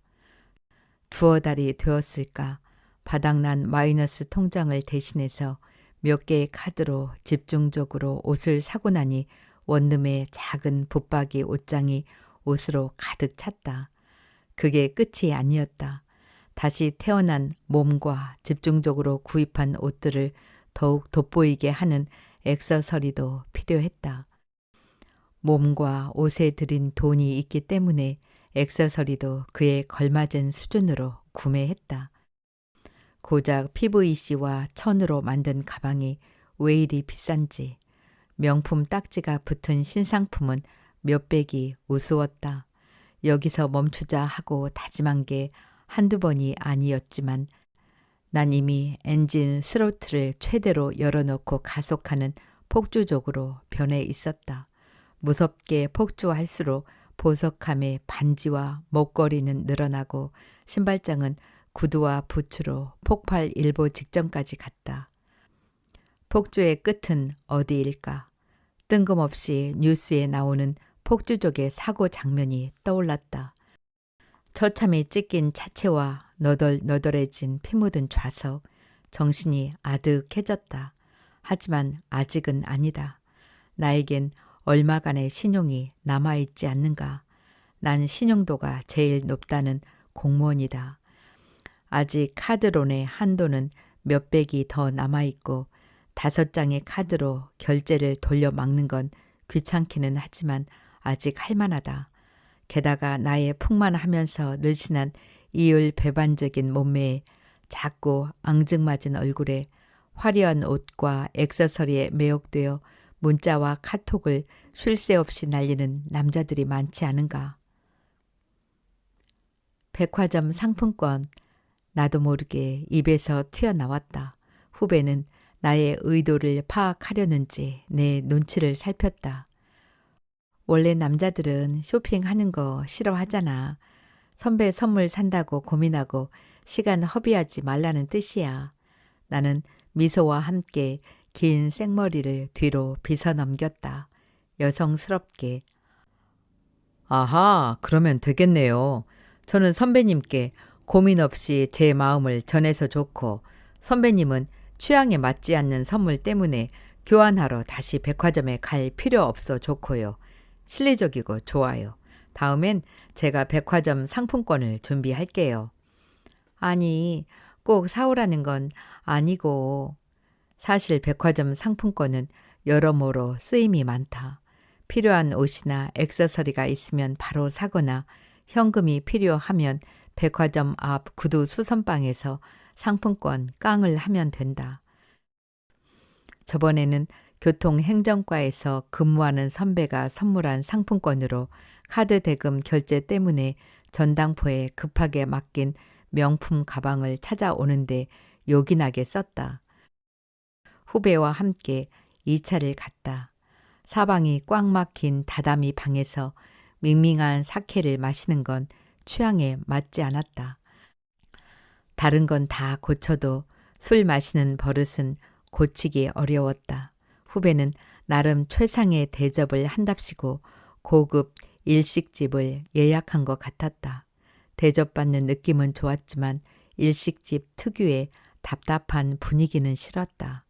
두어 달이 되었을까 바닥난 마이너스 통장을 대신해서 몇 개의 카드로 집중적으로 옷을 사고 나니 원룸의 작은 붙박이 옷장이 옷으로 가득 찼다. 그게 끝이 아니었다. 다시 태어난 몸과 집중적으로 구입한 옷들을 더욱 돋보이게 하는 액세서리도 필요했다. 몸과 옷에 들인 돈이 있기 때문에 액세서리도 그에 걸맞은 수준으로 구매했다. 고작 PVC와 천으로 만든 가방이 왜 이리 비싼지 명품 딱지가 붙은 신상품은 몇백이 우스웠다. 여기서 멈추자 하고 다짐한 게 한두 번이 아니었지만 난 이미 엔진 스로틀을 최대로 열어놓고 가속하는 폭주족으로 변해 있었다. 무섭게 폭주할수록 보석함의 반지와 목걸이는 늘어나고 신발장은 구두와 부츠로 폭발 일보 직전까지 갔다. 폭주의 끝은 어디일까? 뜬금없이 뉴스에 나오는 폭주족의 사고 장면이 떠올랐다. 처참히 찢긴 차체와 너덜너덜해진 피 묻은 좌석, 정신이 아득해졌다. 하지만 아직은 아니다. 나에겐 얼마간의 신용이 남아있지 않는가. 난 신용도가 제일 높다는 공무원이다. 아직 카드론의 한도는 몇백이 더 남아있고 5장의 카드로 결제를 돌려막는 건 귀찮기는 하지만 아직 할만하다. 게다가 나의 풍만하면서 늘씬한 이율배반적인 몸매에 작고 앙증맞은 얼굴에 화려한 옷과 액세서리에 매혹되어 문자와 카톡을 쉴 새 없이 날리는 남자들이 많지 않은가. 백화점 상품권, 나도 모르게 입에서 튀어나왔다. 후배는 나의 의도를 파악하려는지 내 눈치를 살폈다. 원래 남자들은 쇼핑하는 거 싫어하잖아. 선배 선물 산다고 고민하고 시간 허비하지 말라는 뜻이야. 나는 미소와 함께 긴 생머리를 뒤로 빗어 넘겼다. 여성스럽게. 아하, 그러면 되겠네요. 저는 선배님께 고민 없이 제 마음을 전해서 좋고, 선배님은 취향에 맞지 않는 선물 때문에 교환하러 다시 백화점에 갈 필요 없어 좋고요. 실리적이고 좋아요. 다음엔 제가 백화점 상품권을 준비할게요. 아니, 꼭 사오라는 건 아니고, 사실 백화점 상품권은 여러모로 쓰임이 많다. 필요한 옷이나 액세서리가 있으면 바로 사거나 현금이 필요하면 백화점 앞 구두 수선방에서 상품권 깡을 하면 된다. 저번에는 교통행정과에서 근무하는 선배가 선물한 상품권으로 카드 대금 결제 때문에 전당포에 급하게 맡긴 명품 가방을 찾아오는데 요긴하게 썼다. 후배와 함께 2차를 갔다. 사방이 꽉 막힌 다다미 방에서 밍밍한 사케를 마시는 건 취향에 맞지 않았다. 다른 건 다 고쳐도 술 마시는 버릇은 고치기 어려웠다. 후배는 나름 최상의 대접을 한답시고 고급 일식집을 예약한 것 같았다. 대접받는 느낌은 좋았지만 일식집 특유의 답답한 분위기는 싫었다.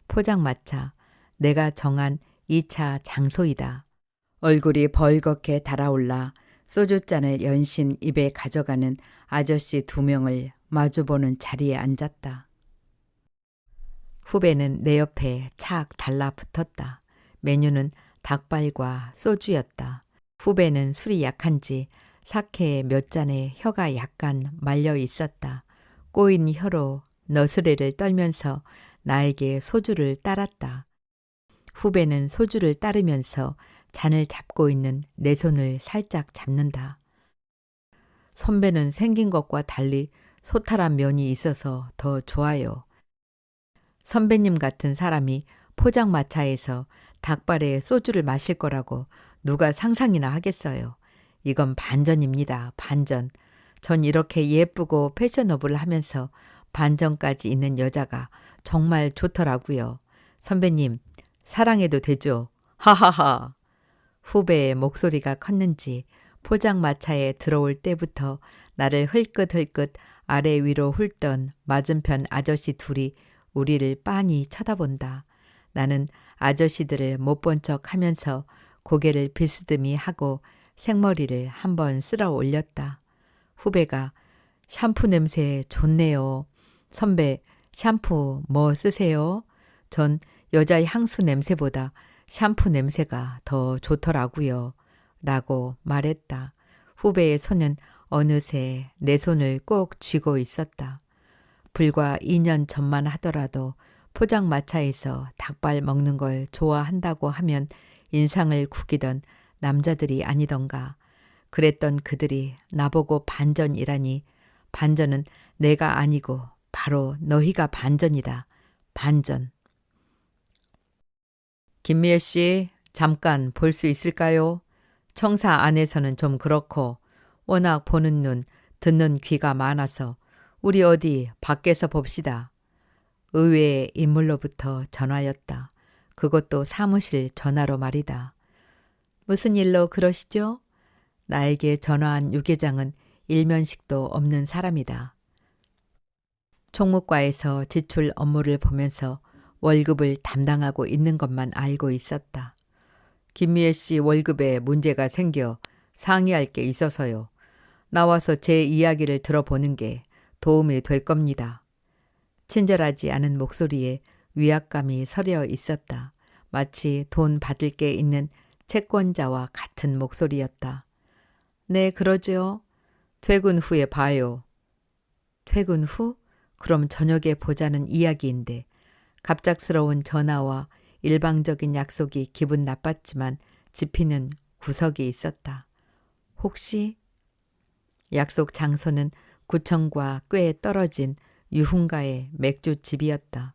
포장마차, 내가 정한 2차 장소이다. 얼굴이 벌겋게 달아올라 소주잔을 연신 입에 가져가는 아저씨 2명을 마주보는 자리에 앉았다. 후배는 내 옆에 착 달라붙었다. 메뉴는 닭발과 소주였다. 후배는 술이 약한지 사케의 몇 잔에 혀가 약간 말려 있었다. 꼬인 혀로 너스레를 떨면서 나에게 소주를 따랐다. 후배는 소주를 따르면서 잔을 잡고 있는 내 손을 살짝 잡는다. 선배는 생긴 것과 달리 소탈한 면이 있어서 더 좋아요. 선배님 같은 사람이 포장마차에서 닭발에 소주를 마실 거라고 누가 상상이나 하겠어요. 이건 반전입니다. 반전. 전 이렇게 예쁘고 패셔너블하면서 반전까지 있는 여자가 정말 좋더라고요. 선배님, 사랑해도 되죠? 하하하. 후배의 목소리가 컸는지 포장마차에 들어올 때부터 나를 흘끗흘끗 아래 위로 훑던 맞은편 아저씨 2이 우리를 빤히 쳐다본다. 나는 아저씨들을 못 본 척 하면서 고개를 비스듬히 하고 생머리를 한번 쓸어 올렸다. 후배가 샴푸 냄새 좋네요. 선배, 샴푸 뭐 쓰세요? 전 여자 향수 냄새보다 샴푸 냄새가 더 좋더라고요. 라고 말했다. 후배의 손은 어느새 내 손을 꼭 쥐고 있었다. 불과 2년 전만 하더라도 포장마차에서 닭발 먹는 걸 좋아한다고 하면 인상을 구기던 남자들이 아니던가. 그랬던 그들이 나보고 반전이라니. 반전은 내가 아니고 바로 너희가 반전이다. 반전. 김미애 씨, 잠깐 볼 수 있을까요? 청사 안에서는 좀 그렇고 워낙 보는 눈, 듣는 귀가 많아서 우리 어디 밖에서 봅시다. 의외의 인물로부터 전화였다. 그것도 사무실 전화로 말이다. 무슨 일로 그러시죠? 나에게 전화한 유계장은 일면식도 없는 사람이다. 총무과에서 지출 업무를 보면서 월급을 담당하고 있는 것만 알고 있었다. 김미애 씨 월급에 문제가 생겨 상의할 게 있어서요. 나와서 제 이야기를 들어보는 게 도움이 될 겁니다. 친절하지 않은 목소리에 위압감이 서려 있었다. 마치 돈 받을 게 있는 채권자와 같은 목소리였다. 네, 그러죠. 퇴근 후에 봐요. 퇴근 후? 그럼 저녁에 보자는 이야기인데 갑작스러운 전화와 일방적인 약속이 기분 나빴지만 지피는 구석이 있었다. 혹시? 약속 장소는 구청과 꽤 떨어진 유흥가의 맥주집이었다.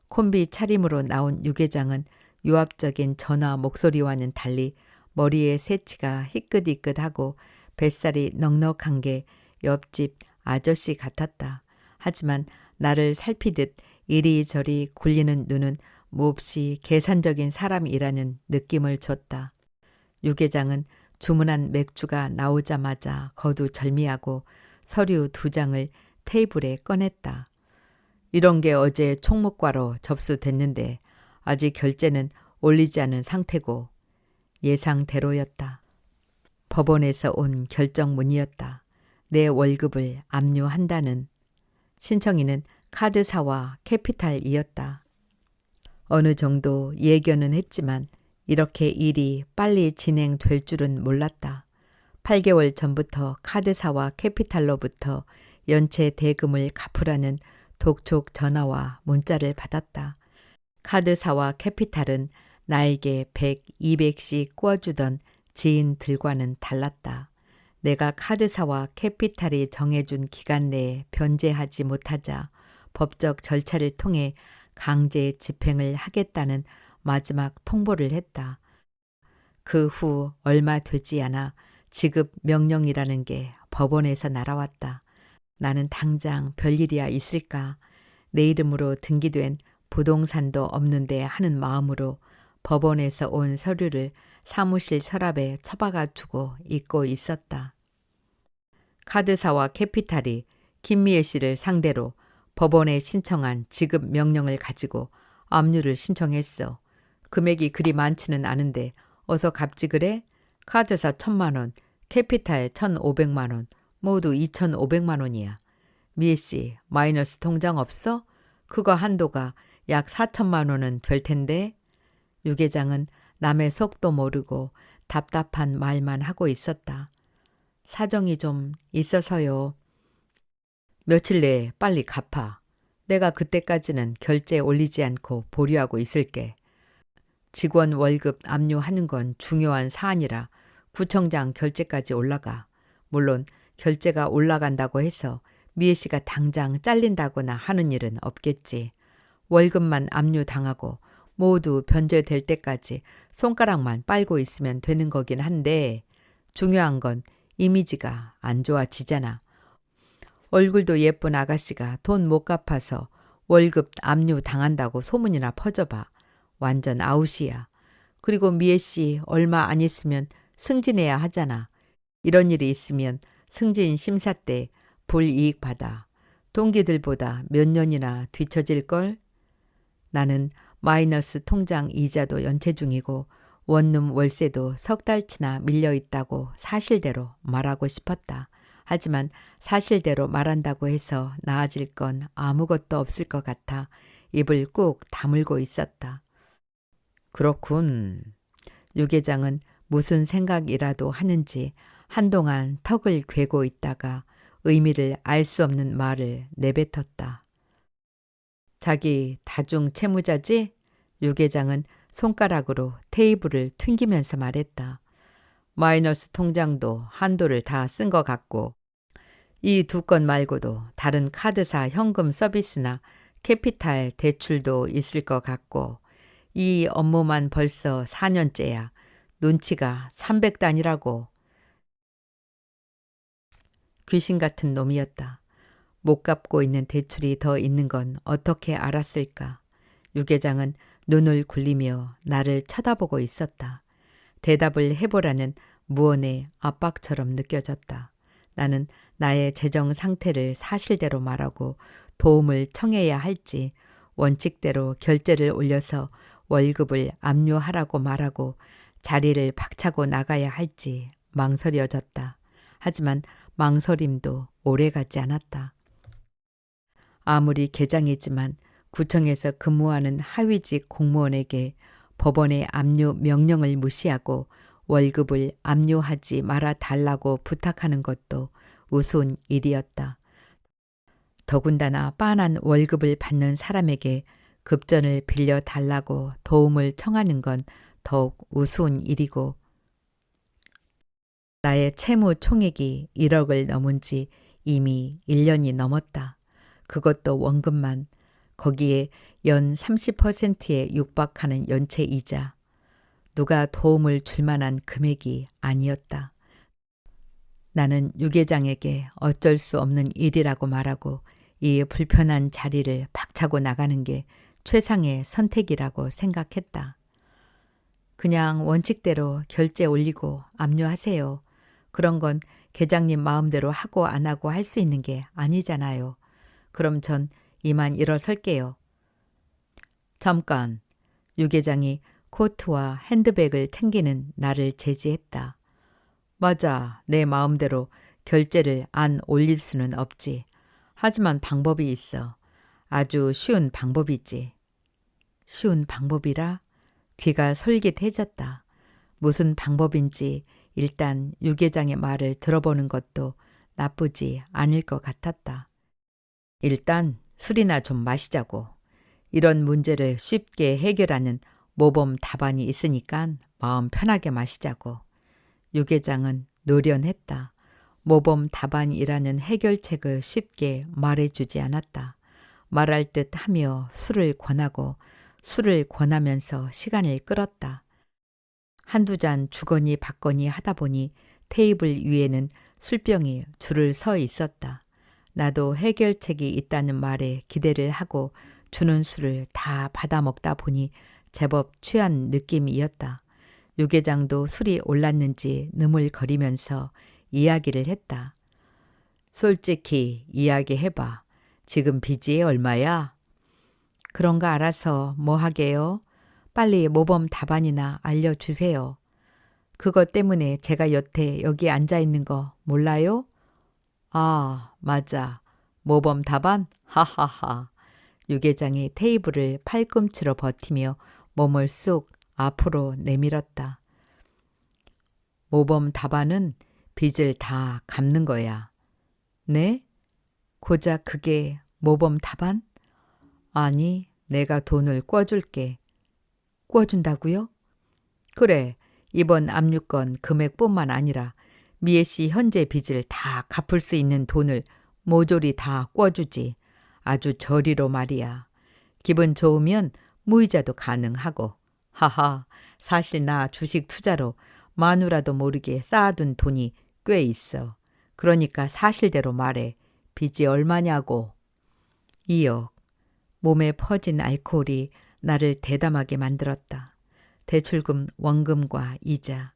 콤비 차림으로 나온 유계장은 유압적인 전화 목소리와는 달리 머리에 새치가 희끗희끗하고 뱃살이 넉넉한 게 옆집 아저씨 같았다. 하지만 나를 살피듯 이리저리 굴리는 눈은 몹시 계산적인 사람이라는 느낌을 줬다. 유 계장은 주문한 맥주가 나오자마자 거두절미하고 서류 2장을 테이블에 꺼냈다. 이런 게 어제 총무과로 접수됐는데 아직 결제는 올리지 않은 상태고 예상대로였다. 법원에서 온 결정문이었다. 내 월급을 압류한다는. 신청인은 카드사와 캐피탈이었다. 어느 정도 예견은 했지만 이렇게 일이 빨리 진행될 줄은 몰랐다. 8개월 전부터 카드사와 캐피탈로부터 연체 대금을 갚으라는 독촉 전화와 문자를 받았다. 카드사와 캐피탈은 나에게 100, 200씩 꿔주던 지인들과는 달랐다. 내가 카드사와 캐피탈이 정해준 기간 내에 변제하지 못하자 법적 절차를 통해 강제 집행을 하겠다는 마지막 통보를 했다. 그 후 얼마 되지 않아 지급 명령이라는 게 법원에서 날아왔다. 나는 당장 별일이야 있을까? 내 이름으로 등기된 부동산도 없는데 하는 마음으로 법원에서 온 서류를 사무실 서랍에 처박아 두고 읽고 있었다. 카드사와 캐피탈이 김미애 씨를 상대로 법원에 신청한 지급 명령을 가지고 압류를 신청했어. 금액이 그리 많지는 않은데 어서 갚지 그래? 카드사 1,000만 원, 캐피탈 1,500만 원, 모두 2,500만 원이야. 미애 씨, 마이너스 통장 없어? 그거 한도가 약 4천만 원은 될 텐데. 유 계장은 남의 속도 모르고 답답한 말만 하고 있었다. 사정이 좀 있어서요. 며칠 내에 빨리 갚아. 내가 그때까지는 결제 올리지 않고 보류하고 있을게. 직원 월급 압류하는 건 중요한 사안이라 구청장 결제까지 올라가. 물론 결제가 올라간다고 해서 미애 씨가 당장 잘린다거나 하는 일은 없겠지. 월급만 압류당하고 모두 변제될 때까지 손가락만 빨고 있으면 되는 거긴 한데 중요한 건 이미지가 안 좋아지잖아. 얼굴도 예쁜 아가씨가 돈 못 갚아서 월급 압류 당한다고 소문이나 퍼져봐. 완전 아웃이야. 그리고 미애 씨 얼마 안 있으면 승진해야 하잖아. 이런 일이 있으면 승진 심사 때 불이익 받아. 동기들보다 몇 년이나 뒤처질걸? 나는 마이너스 통장 이자도 연체 중이고 원룸 월세도 석 달치나 밀려있다고 사실대로 말하고 싶었다. 하지만 사실대로 말한다고 해서 나아질 건 아무것도 없을 것 같아 입을 꾹 다물고 있었다. 그렇군. 유 계장은 무슨 생각이라도 하는지 한동안 턱을 괴고 있다가 의미를 알 수 없는 말을 내뱉었다. 자기 다중 채무자지? 유 계장은 손가락으로 테이블을 튕기면서 말했다. 마이너스 통장도 한도를 다 쓴 것 같고 이 2건 말고도 다른 카드사 현금 서비스나 캐피탈 대출도 있을 것 같고 이 업무만 벌써 4년째야. 눈치가 300단이라고. 귀신 같은 놈이었다. 못 갚고 있는 대출이 더 있는 건 어떻게 알았을까? 유 계장은 눈을 굴리며 나를 쳐다보고 있었다. 대답을 해보라는 무언의 압박처럼 느껴졌다. 나는 나의 재정 상태를 사실대로 말하고 도움을 청해야 할지 원칙대로 결제를 올려서 월급을 압류하라고 말하고 자리를 박차고 나가야 할지 망설여졌다. 하지만 망설임도 오래가지 않았다. 아무리 계장이지만 구청에서 근무하는 하위직 공무원에게 법원의 압류 명령을 무시하고 월급을 압류하지 말아 달라고 부탁하는 것도 우스운 일이었다. 더군다나 빤한 월급을 받는 사람에게 급전을 빌려 달라고 도움을 청하는 건 더욱 우스운 일이고 나의 채무 총액이 1억을 넘은 지 이미 1년이 넘었다. 그것도 원금만, 거기에 연 30%에 육박하는 연체 이자. 누가 도움을 줄 만한 금액이 아니었다. 나는 유 계장에게 어쩔 수 없는 일이라고 말하고 이 불편한 자리를 박차고 나가는 게 최상의 선택이라고 생각했다. 그냥 원칙대로 결제 올리고 압류하세요. 그런 건 계장님 마음대로 하고 안 하고 할 수 있는 게 아니잖아요. 그럼 전 이만 일어설게요. 잠깐. 유 계장이 코트와 핸드백을 챙기는 나를 제지했다. 맞아. 내 마음대로 결제를 안 올릴 수는 없지. 하지만 방법이 있어. 아주 쉬운 방법이지. 쉬운 방법이라? 귀가 솔깃해졌다. 무슨 방법인지 일단 유 계장의 말을 들어보는 것도 나쁘지 않을 것 같았다. 일단 술이나 좀 마시자고. 이런 문제를 쉽게 해결하는 모범 답안이 있으니까 마음 편하게 마시자고. 유 계장은 노련했다. 모범 답안이라는 해결책을 쉽게 말해주지 않았다. 말할 듯 하며 술을 권하고 술을 권하면서 시간을 끌었다. 한두 잔 주거니 받거니 하다 보니 테이블 위에는 술병이 줄을 서 있었다. 나도 해결책이 있다는 말에 기대를 하고 주는 술을 다 받아 먹다 보니 제법 취한 느낌이었다. 유 계장도 술이 올랐는지 느물거리면서 이야기를 했다. 솔직히 이야기해봐. 지금 빚이 얼마야? 그런 거 알아서 뭐 하게요? 빨리 모범 답안이나 알려주세요. 그것 때문에 제가 여태 여기 앉아 있는 거 몰라요? 아, 맞아. 모범 답안? 하하하. 유 계장이 테이블을 팔꿈치로 버티며 몸을 쑥 앞으로 내밀었다. 모범 답안은 빚을 다 갚는 거야. 네? 고작 그게 모범 답안? 아니, 내가 돈을 꿔줄게. 꿔준다고요? 그래, 이번 압류건 금액뿐만 아니라 미애 씨 현재 빚을 다 갚을 수 있는 돈을 모조리 다 꿔주지. 아주 저리로 말이야. 기분 좋으면 무이자도 가능하고. 하하, 사실 나 주식 투자로 마누라도 모르게 쌓아둔 돈이 꽤 있어. 그러니까 사실대로 말해. 빚이 얼마냐고. 2억. 몸에 퍼진 알코올이 나를 대담하게 만들었다. 대출금 원금과 이자,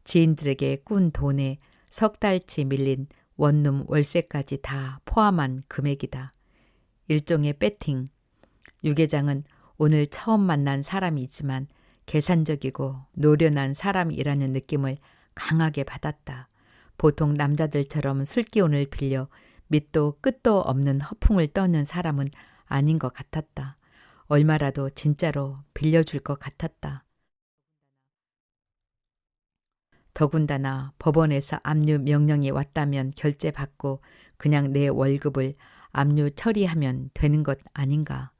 지인들에게 꾼 돈에 석 달치 밀린 원룸 월세까지 다 포함한 금액이다. 일종의 배팅. 유 계장은 오늘 처음 만난 사람이지만 계산적이고 노련한 사람이라는 느낌을 강하게 받았다. 보통 남자들처럼 술기운을 빌려 밑도 끝도 없는 허풍을 떠는 사람은 아닌 것 같았다. 얼마라도 진짜로 빌려줄 것 같았다. 더군다나 법원에서 압류 명령이 왔다면 결제받고 그냥 내 월급을 압류 처리하면 되는 것 아닌가.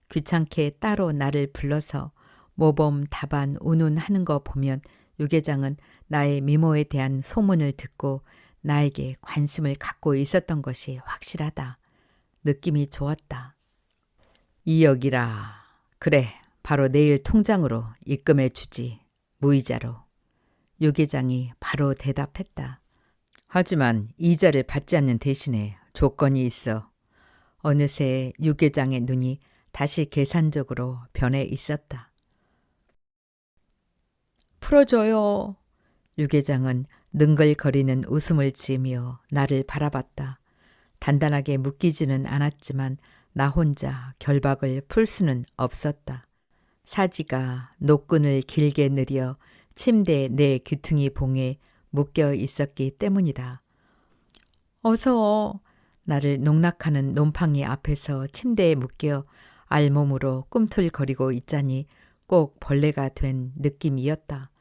귀찮게 따로 나를 불러서 모범 답안 운운하는 거 보면 유 계장은 나의 미모에 대한 소문을 듣고 나에게 관심을 갖고 있었던 것이 확실하다. 느낌이 좋았다. 2억이라. 그래, 바로 내일 통장으로 입금해 주지. 무이자로. 유 계장이 바로 대답했다. 하지만 이자를 받지 않는 대신에 조건이 있어. 어느새 유 계장의 눈이 다시 계산적으로 변해 있었다. 풀어줘요. 유 계장은 능글거리는 웃음을 지으며 나를 바라봤다. 단단하게 묶이지는 않았지만 나 혼자 결박을 풀 수는 없었다. 사지가 노끈을 길게 늘여 침대 내 귀퉁이 봉에 묶여 있었기 때문이다. 어서. 나를 농락하는 놈팡이 앞에서 침대에 묶여 알몸으로 꿈틀거리고 있자니 꼭 벌레가 된 느낌이었다.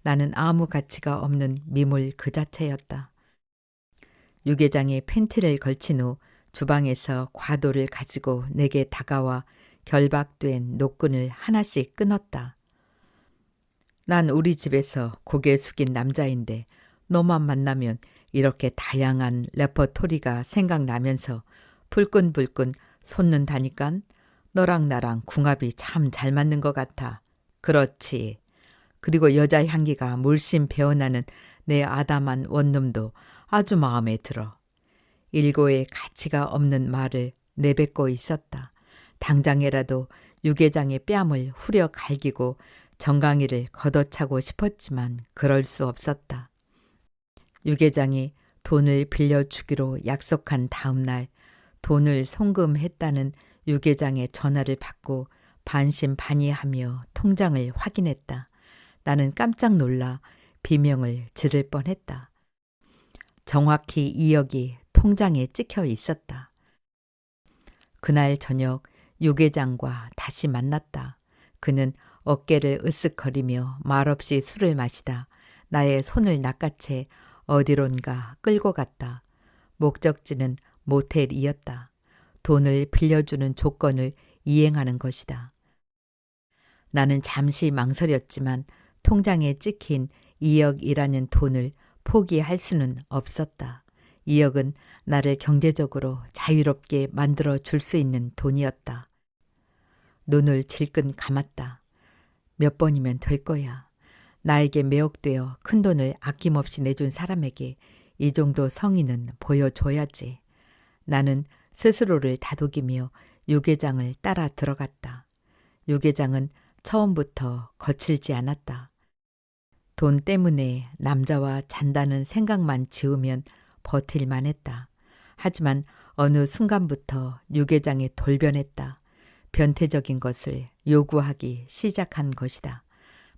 나는 아무 가치가 없는 미물 그 자체였다. 유 계장이 팬티를 걸친 후 주방에서 과도를 가지고 내게 다가와 결박된 노끈을 하나씩 끊었다. 난 우리 집에서 고개 숙인 남자인데 너만 만나면 이렇게 다양한 레퍼토리가 생각나면서 불끈불끈 솟는다니깐. 너랑 나랑 궁합이 참 잘 맞는 것 같아. 그렇지. 그리고 여자 향기가 물씬 배어나는 내 아담한 원룸도 아주 마음에 들어. 일고의 가치가 없는 말을 내뱉고 있었다. 당장에라도 유계장의 뺨을 후려 갈기고 정강이를 걷어차고 싶었지만 그럴 수 없었다. 유계장이 돈을 빌려주기로 약속한 다음 날 돈을 송금했다는 유계장의 전화를 받고 반신반의하며 통장을 확인했다. 나는 깜짝 놀라 비명을 지를 뻔했다. 정확히 2억이 통장에 찍혀 있었다. 그날 저녁 유계장과 다시 만났다. 그는 어깨를 으쓱거리며 말없이 술을 마시다 나의 손을 낚아채 어디론가 끌고 갔다. 목적지는 모텔이었다. 돈을 빌려주는 조건을 이행하는 것이다. 나는 잠시 망설였지만 통장에 찍힌 2억이라는 돈을 포기할 수는 없었다. 2억은 나를 경제적으로 자유롭게 만들어 줄 수 있는 돈이었다. 눈을 질끈 감았다. 몇 번이면 될 거야. 나에게 매혹되어 큰돈을 아낌없이 내준 사람에게 이 정도 성의는 보여줘야지. 나는 스스로를 다독이며 유계장을 따라 들어갔다. 유계장은 처음부터 거칠지 않았다. 돈 때문에 남자와 잔다는 생각만 지우면 버틸만 했다. 하지만 어느 순간부터 유계장이 돌변했다. 변태적인 것을 요구하기 시작한 것이다.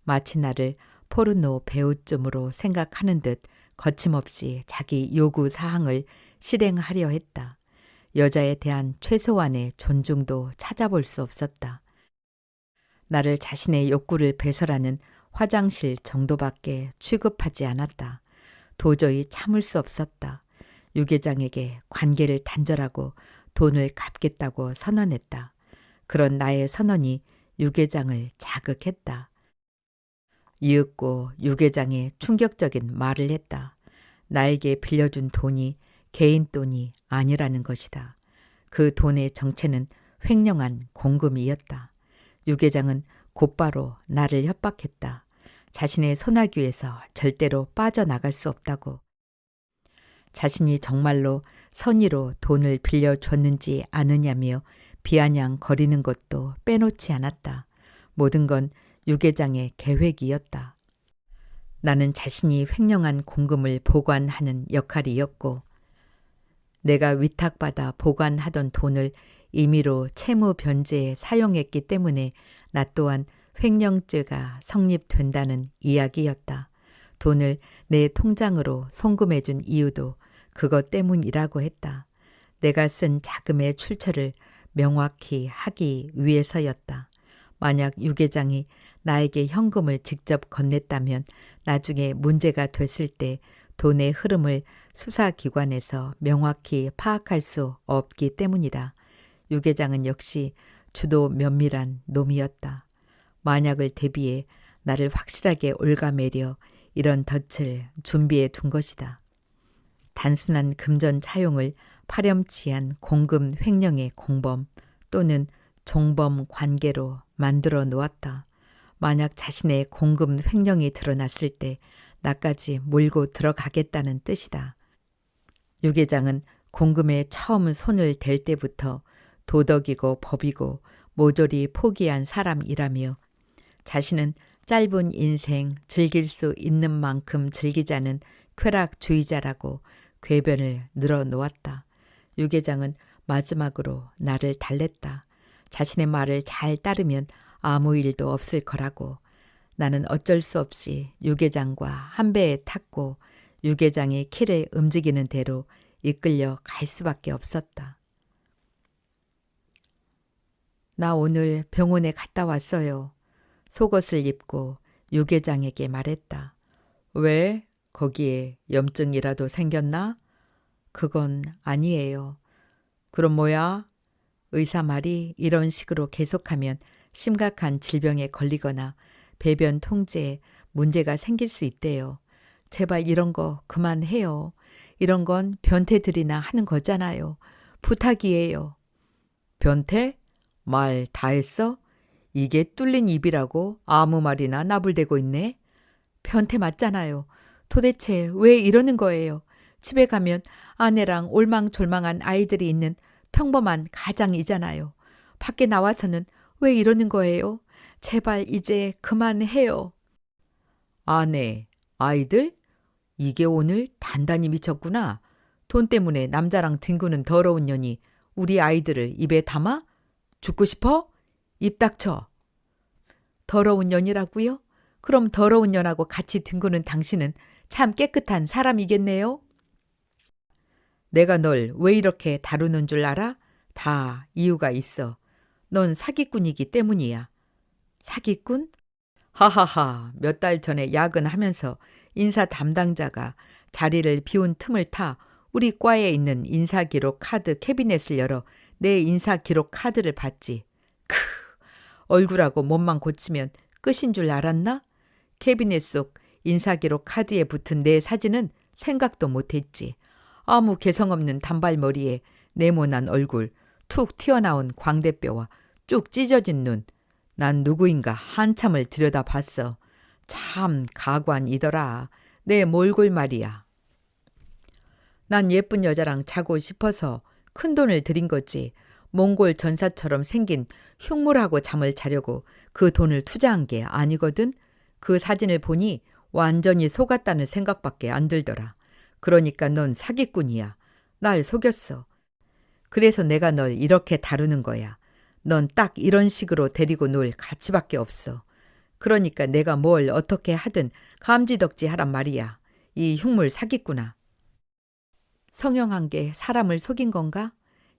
마치 나를 포르노 배우쯤으로 생각하는 듯 거침없이 자기 요구 사항을 실행하려 했다. 여자에 대한 최소한의 존중도 찾아볼 수 없었다. 나를 자신의 욕구를 배설하는 화장실 정도밖에 취급하지 않았다. 도저히 참을 수 없었다. 유계장에게 관계를 단절하고 돈을 갚겠다고 선언했다. 그런 나의 선언이 유계장을 자극했다. 이윽고 유계장이 충격적인 말을 했다. 나에게 빌려준 돈이 개인 돈이 아니라는 것이다. 그 돈의 정체는 횡령한 공금이었다. 유계장은 곧바로 나를 협박했다. 자신의 소나귀에서 절대로 빠져나갈 수 없다고. 자신이 정말로 선의로 돈을 빌려줬는지 아느냐며 비아냥거리는 것도 빼놓지 않았다. 모든 건 유계장의 계획이었다. 나는 자신이 횡령한 공금을 보관하는 역할이었고 내가 위탁받아 보관하던 돈을 임의로 채무 변제에 사용했기 때문에 나 또한 횡령죄가 성립된다는 이야기였다. 돈을 내 통장으로 송금해준 이유도 그것 때문이라고 했다. 내가 쓴 자금의 출처를 명확히 하기 위해서였다. 만약 유계장이 나에게 현금을 직접 건넸다면 나중에 문제가 됐을 때 돈의 흐름을 수사기관에서 명확히 파악할 수 없기 때문이다. 유계장은 역시 주도 면밀한 놈이었다. 만약을 대비해 나를 확실하게 올가매려 이런 덫을 준비해 둔 것이다. 단순한 금전 차용을 파렴치한 공금 횡령의 공범 또는 종범 관계로 만들어 놓았다. 만약 자신의 공금 횡령이 드러났을 때 나까지 몰고 들어가겠다는 뜻이다. 유계장은 공금에 처음 손을 댈 때부터 도덕이고 법이고 모조리 포기한 사람이라며 자신은 짧은 인생 즐길 수 있는 만큼 즐기자는 쾌락주의자라고 궤변을 늘어놓았다. 유계장은 마지막으로 나를 달랬다. 자신의 말을 잘 따르면 아무 일도 없을 거라고. 나는 어쩔 수 없이 유계장과 한 배에 탔고 유계장이 키를 움직이는 대로 이끌려 갈 수밖에 없었다. 나 오늘 병원에 갔다 왔어요. 속옷을 입고 유계장에게 말했다. 왜? 거기에 염증이라도 생겼나? 그건 아니에요. 그럼 뭐야? 의사 말이 이런 식으로 계속하면 심각한 질병에 걸리거나 배변 통제에 문제가 생길 수 있대요. 제발 이런 거 그만해요. 이런 건 변태들이나 하는 거잖아요. 부탁이에요. 변태? 말 다 했어? 이게 뚫린 입이라고 아무 말이나 나불대고 있네? 변태 맞잖아요. 도대체 왜 이러는 거예요? 집에 가면 아내랑 올망졸망한 아이들이 있는 평범한 가장이잖아요. 밖에 나와서는 왜 이러는 거예요? 제발 이제 그만해요. 아내, 아이들? 이게 오늘 단단히 미쳤구나. 돈 때문에 남자랑 뒹구는 더러운 년이 우리 아이들을 입에 담아? 죽고 싶어? 입 닥쳐. 더러운 년이라고요? 그럼 더러운 년하고 같이 뒹구는 당신은 참 깨끗한 사람이겠네요? 내가 널 왜 이렇게 다루는 줄 알아? 다 이유가 있어. 넌 사기꾼이기 때문이야. 사기꾼? 하하하, 몇 달 전에 야근하면서 인사 담당자가 자리를 비운 틈을 타 우리 과에 있는 인사기록 카드 캐비넷을 열어 내 인사기록 카드를 봤지. 크, 얼굴하고 몸만 고치면 끝인 줄 알았나? 캐비넷 속 인사기록 카드에 붙은 내 사진은 생각도 못했지. 아무 개성 없는 단발머리에 네모난 얼굴, 툭 튀어나온 광대뼈와 쭉 찢어진 눈. 난 누구인가 한참을 들여다봤어. 참 가관이더라. 내 몰골 말이야. 난 예쁜 여자랑 자고 싶어서 큰돈을 들인 거지. 몽골 전사처럼 생긴 흉물하고 잠을 자려고 그 돈을 투자한 게 아니거든. 그 사진을 보니 완전히 속았다는 생각밖에 안 들더라. 그러니까 넌 사기꾼이야. 날 속였어. 그래서 내가 널 이렇게 다루는 거야. 넌 딱 이런 식으로 데리고 놀 가치밖에 없어. 그러니까 내가 뭘 어떻게 하든 감지덕지 하란 말이야. 이 흉물 사기꾼아. 성형한 게 사람을 속인 건가?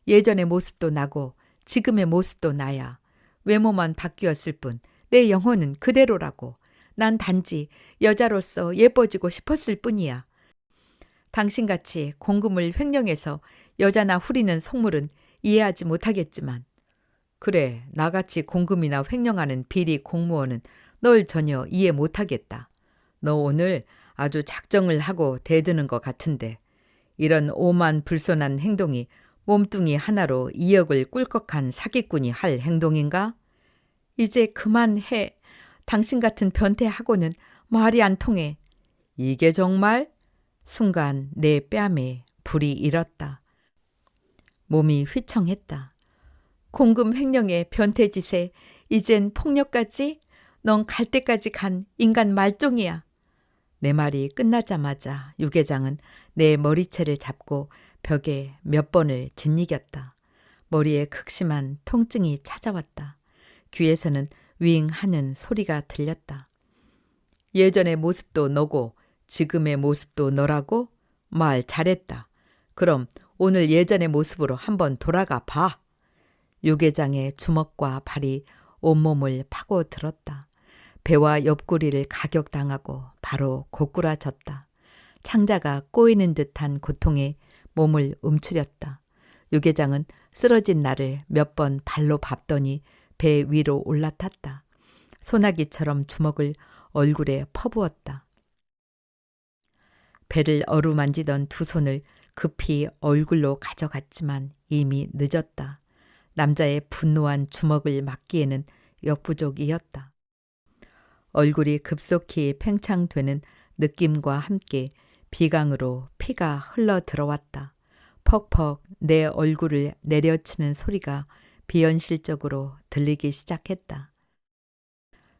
예전의 모습도 나고 지금의 모습도 나야. 외모만 바뀌었을 뿐 내 영혼은 그대로라고. 난 단지 여자로서 예뻐지고 싶었을 뿐이야. 당신같이 공금을 횡령해서 여자나 후리는 속물은 이해하지 못하겠지만 그래, 나같이 공금이나 횡령하는 비리 공무원은 널 전혀 이해 못하겠다. 너 오늘 아주 작정을 하고 대드는 것 같은데 이런 오만불손한 행동이 몸뚱이 하나로 2억을 꿀꺽한 사기꾼이 할 행동인가? 이제 그만해. 당신 같은 변태하고는 말이 안 통해. 이게 정말? 순간 내 뺨에 불이 일었다. 몸이 휘청했다. 공금 횡령의 변태짓에 이젠 폭력까지? 넌 갈 때까지 간 인간 말종이야. 내 말이 끝나자마자 유계장은 내 머리채를 잡고 벽에 몇 번을 짓이겼다. 머리에 극심한 통증이 찾아왔다. 귀에서는 윙 하는 소리가 들렸다. 예전의 모습도 너고 지금의 모습도 너라고? 말 잘했다. 그럼 오늘 예전의 모습으로 한번 돌아가 봐. 유계장의 주먹과 발이 온몸을 파고들었다. 배와 옆구리를 가격당하고 바로 고꾸라졌다. 창자가 꼬이는 듯한 고통에 몸을 움츠렸다. 유계장은 쓰러진 나를 몇 번 발로 밟더니 배 위로 올라탔다. 소나기처럼 주먹을 얼굴에 퍼부었다. 배를 어루만지던 두 손을 급히 얼굴로 가져갔지만 이미 늦었다. 남자의 분노한 주먹을 막기에는 역부족이었다. 얼굴이 급속히 팽창되는 느낌과 함께 비강으로 피가 흘러 들어왔다. 퍽퍽 내 얼굴을 내려치는 소리가 비현실적으로 들리기 시작했다.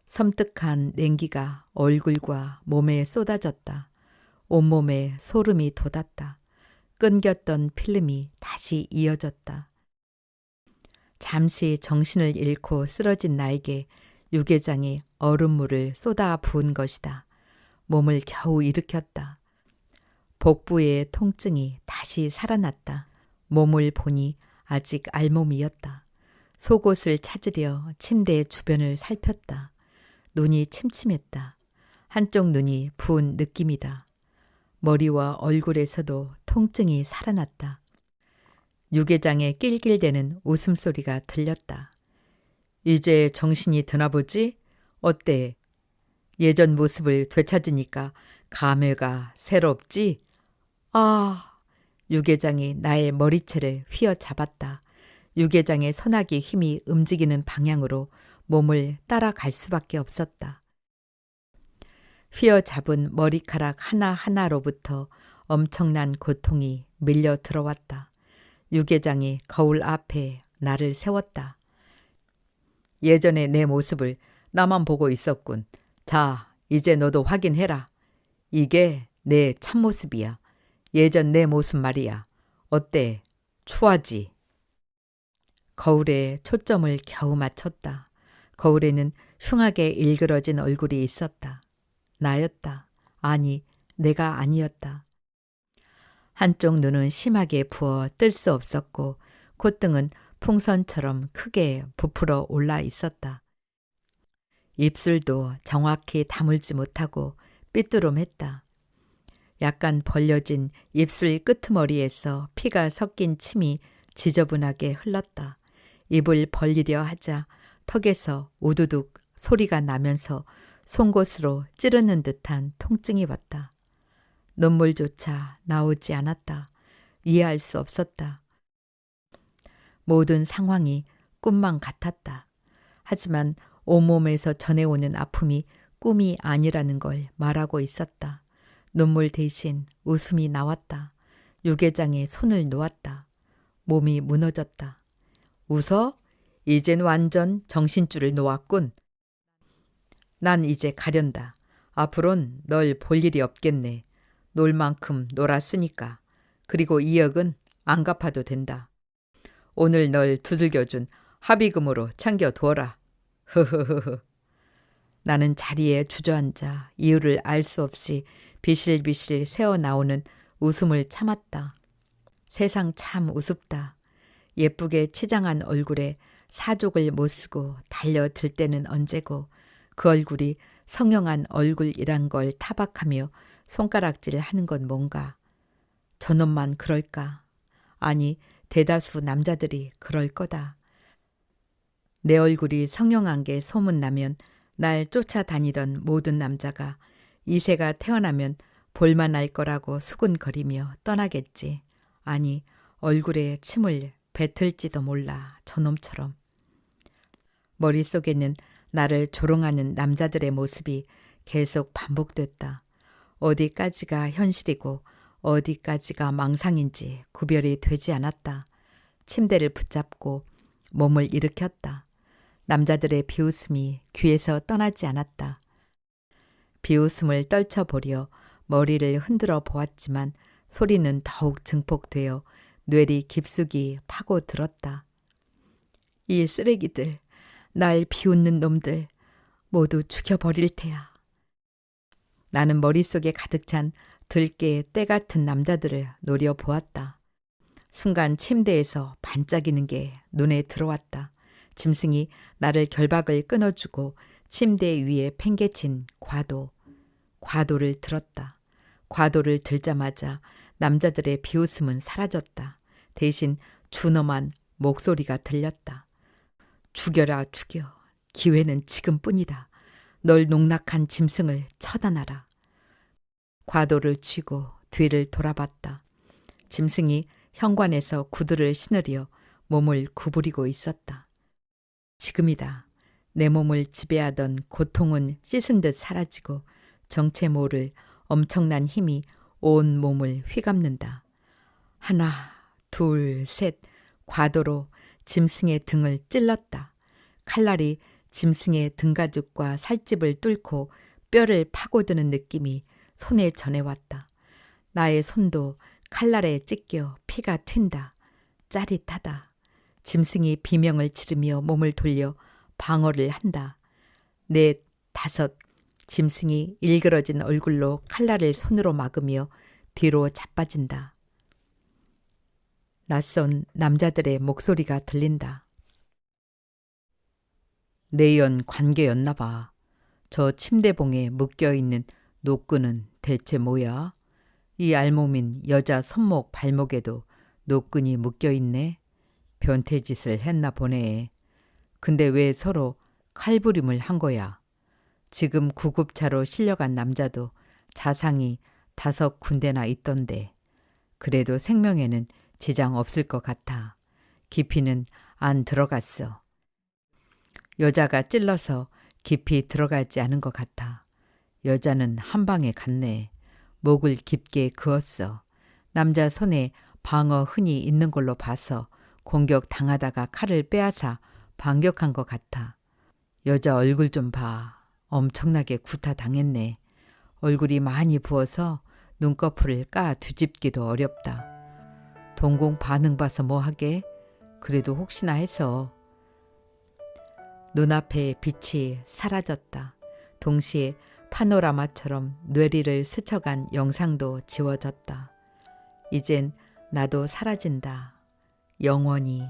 섬뜩한 냉기가 얼굴과 몸에 쏟아졌다. 온몸에 소름이 돋았다. 끊겼던 필름이 다시 이어졌다. 잠시 정신을 잃고 쓰러진 나에게 유계장이 얼음물을 쏟아 부은 것이다. 몸을 겨우 일으켰다. 복부의 통증이 다시 살아났다. 몸을 보니 아직 알몸이었다. 속옷을 찾으려 침대 주변을 살폈다. 눈이 침침했다. 한쪽 눈이 부은 느낌이다. 머리와 얼굴에서도 통증이 살아났다. 유계장의 낄낄대는 웃음소리가 들렸다. 이제 정신이 드나 보지? 어때? 예전 모습을 되찾으니까 감회가 새롭지? 아! 유계장이 나의 머리채를 휘어잡았다. 유계장의 소나기 힘이 움직이는 방향으로 몸을 따라갈 수밖에 없었다. 휘어잡은 머리카락 하나하나로부터 엄청난 고통이 밀려 들어왔다. 유계장이 거울 앞에 나를 세웠다. 예전에 내 모습을 나만 보고 있었군. 자, 이제 너도 확인해라. 이게 내 참모습이야. 예전 내 모습 말이야. 어때? 추하지? 거울에 초점을 겨우 맞췄다. 거울에는 흉하게 일그러진 얼굴이 있었다. 나였다. 아니, 내가 아니었다. 한쪽 눈은 심하게 부어 뜰 수 없었고 콧등은 풍선처럼 크게 부풀어 올라 있었다. 입술도 정확히 다물지 못하고 삐뚤음했다. 약간 벌려진 입술 끄트머리에서 피가 섞인 침이 지저분하게 흘렀다. 입을 벌리려 하자 턱에서 우두둑 소리가 나면서 송곳으로 찌르는 듯한 통증이 왔다. 눈물조차 나오지 않았다. 이해할 수 없었다. 모든 상황이 꿈만 같았다. 하지만 온몸에서 전해오는 아픔이 꿈이 아니라는 걸 말하고 있었다. 눈물 대신 웃음이 나왔다. 유계장에 손을 놓았다. 몸이 무너졌다. 웃어? 이젠 완전 정신줄을 놓았군. 난 이제 가련다. 앞으론 널 볼 일이 없겠네. 놀 만큼 놀았으니까. 그리고 2억은 안 갚아도 된다. 오늘 널 두들겨준 합의금으로 챙겨두어라. 흐흐흐흐. 나는 자리에 주저앉아 이유를 알 수 없이 비실비실 새어나오는 웃음을 참았다. 세상 참 우습다. 예쁘게 치장한 얼굴에 사족을 못 쓰고 달려들 때는 언제고 그 얼굴이 성형한 얼굴이란 걸 타박하며 손가락질 하는 건 뭔가. 저놈만 그럴까? 아니, 대다수 남자들이 그럴 거다. 내 얼굴이 성형한 게 소문나면 날 쫓아다니던 모든 남자가 이세가 태어나면 볼만할 거라고 수군거리며 떠나겠지. 아니, 얼굴에 침을 뱉을지도 몰라, 저놈처럼. 머릿속에는 나를 조롱하는 남자들의 모습이 계속 반복됐다. 어디까지가 현실이고 어디까지가 망상인지 구별이 되지 않았다. 침대를 붙잡고 몸을 일으켰다. 남자들의 비웃음이 귀에서 떠나지 않았다. 비웃음을 떨쳐보려 머리를 흔들어 보았지만 소리는 더욱 증폭되어 뇌리 깊숙이 파고들었다. 이 쓰레기들, 날 비웃는 놈들 모두 죽여버릴 테야. 나는 머릿속에 가득 찬 들깨 때 같은 남자들을 노려보았다. 순간 침대에서 반짝이는 게 눈에 들어왔다. 짐승이 나를 결박을 끊어주고 침대 위에 팽개친 과도를 들었다. 과도를 들자마자 남자들의 비웃음은 사라졌다. 대신 준엄한 목소리가 들렸다. 죽여라 죽여. 기회는 지금뿐이다. 널 농락한 짐승을 처단하라. 과도를 쥐고 뒤를 돌아봤다. 짐승이 현관에서 구두를 신으려 몸을 구부리고 있었다. 지금이다. 내 몸을 지배하던 고통은 씻은 듯 사라지고 정체 모를 엄청난 힘이 온 몸을 휘감는다. 하나, 둘, 셋, 과도로 짐승의 등을 찔렀다. 칼날이 짐승의 등가죽과 살집을 뚫고 뼈를 파고드는 느낌이 손에 전해왔다. 나의 손도 칼날에 찢겨 피가 튄다. 짜릿하다. 짐승이 비명을 지르며 몸을 돌려 방어를 한다. 넷, 다섯, 짐승이 일그러진 얼굴로 칼날을 손으로 막으며 뒤로 자빠진다. 낯선 남자들의 목소리가 들린다. 내연 관계였나 봐. 저 침대봉에 묶여있는 노끈은 대체 뭐야? 이 알몸인 여자 손목 발목에도 노끈이 묶여있네. 변태짓을 했나 보네. 근데 왜 서로 칼부림을 한 거야? 지금 구급차로 실려간 남자도 자상이 5군데나 있던데. 그래도 생명에는 지장 없을 것 같아. 깊이는 안 들어갔어. 여자가 찔러서 깊이 들어가지 않은 것 같아. 여자는 한 방에 갔네. 목을 깊게 그었어. 남자 손에 방어 흔이 있는 걸로 봐서 공격 당하다가 칼을 빼앗아 반격한 것 같아. 여자 얼굴 좀 봐. 엄청나게 구타 당했네. 얼굴이 많이 부어서 눈꺼풀을 까 뒤집기도 어렵다. 동공 반응 봐서 뭐 하게? 그래도 혹시나 해서. 눈앞에 빛이 사라졌다. 동시에 파노라마처럼 뇌리를 스쳐간 영상도 지워졌다. 이젠 나도 사라진다. 영원히.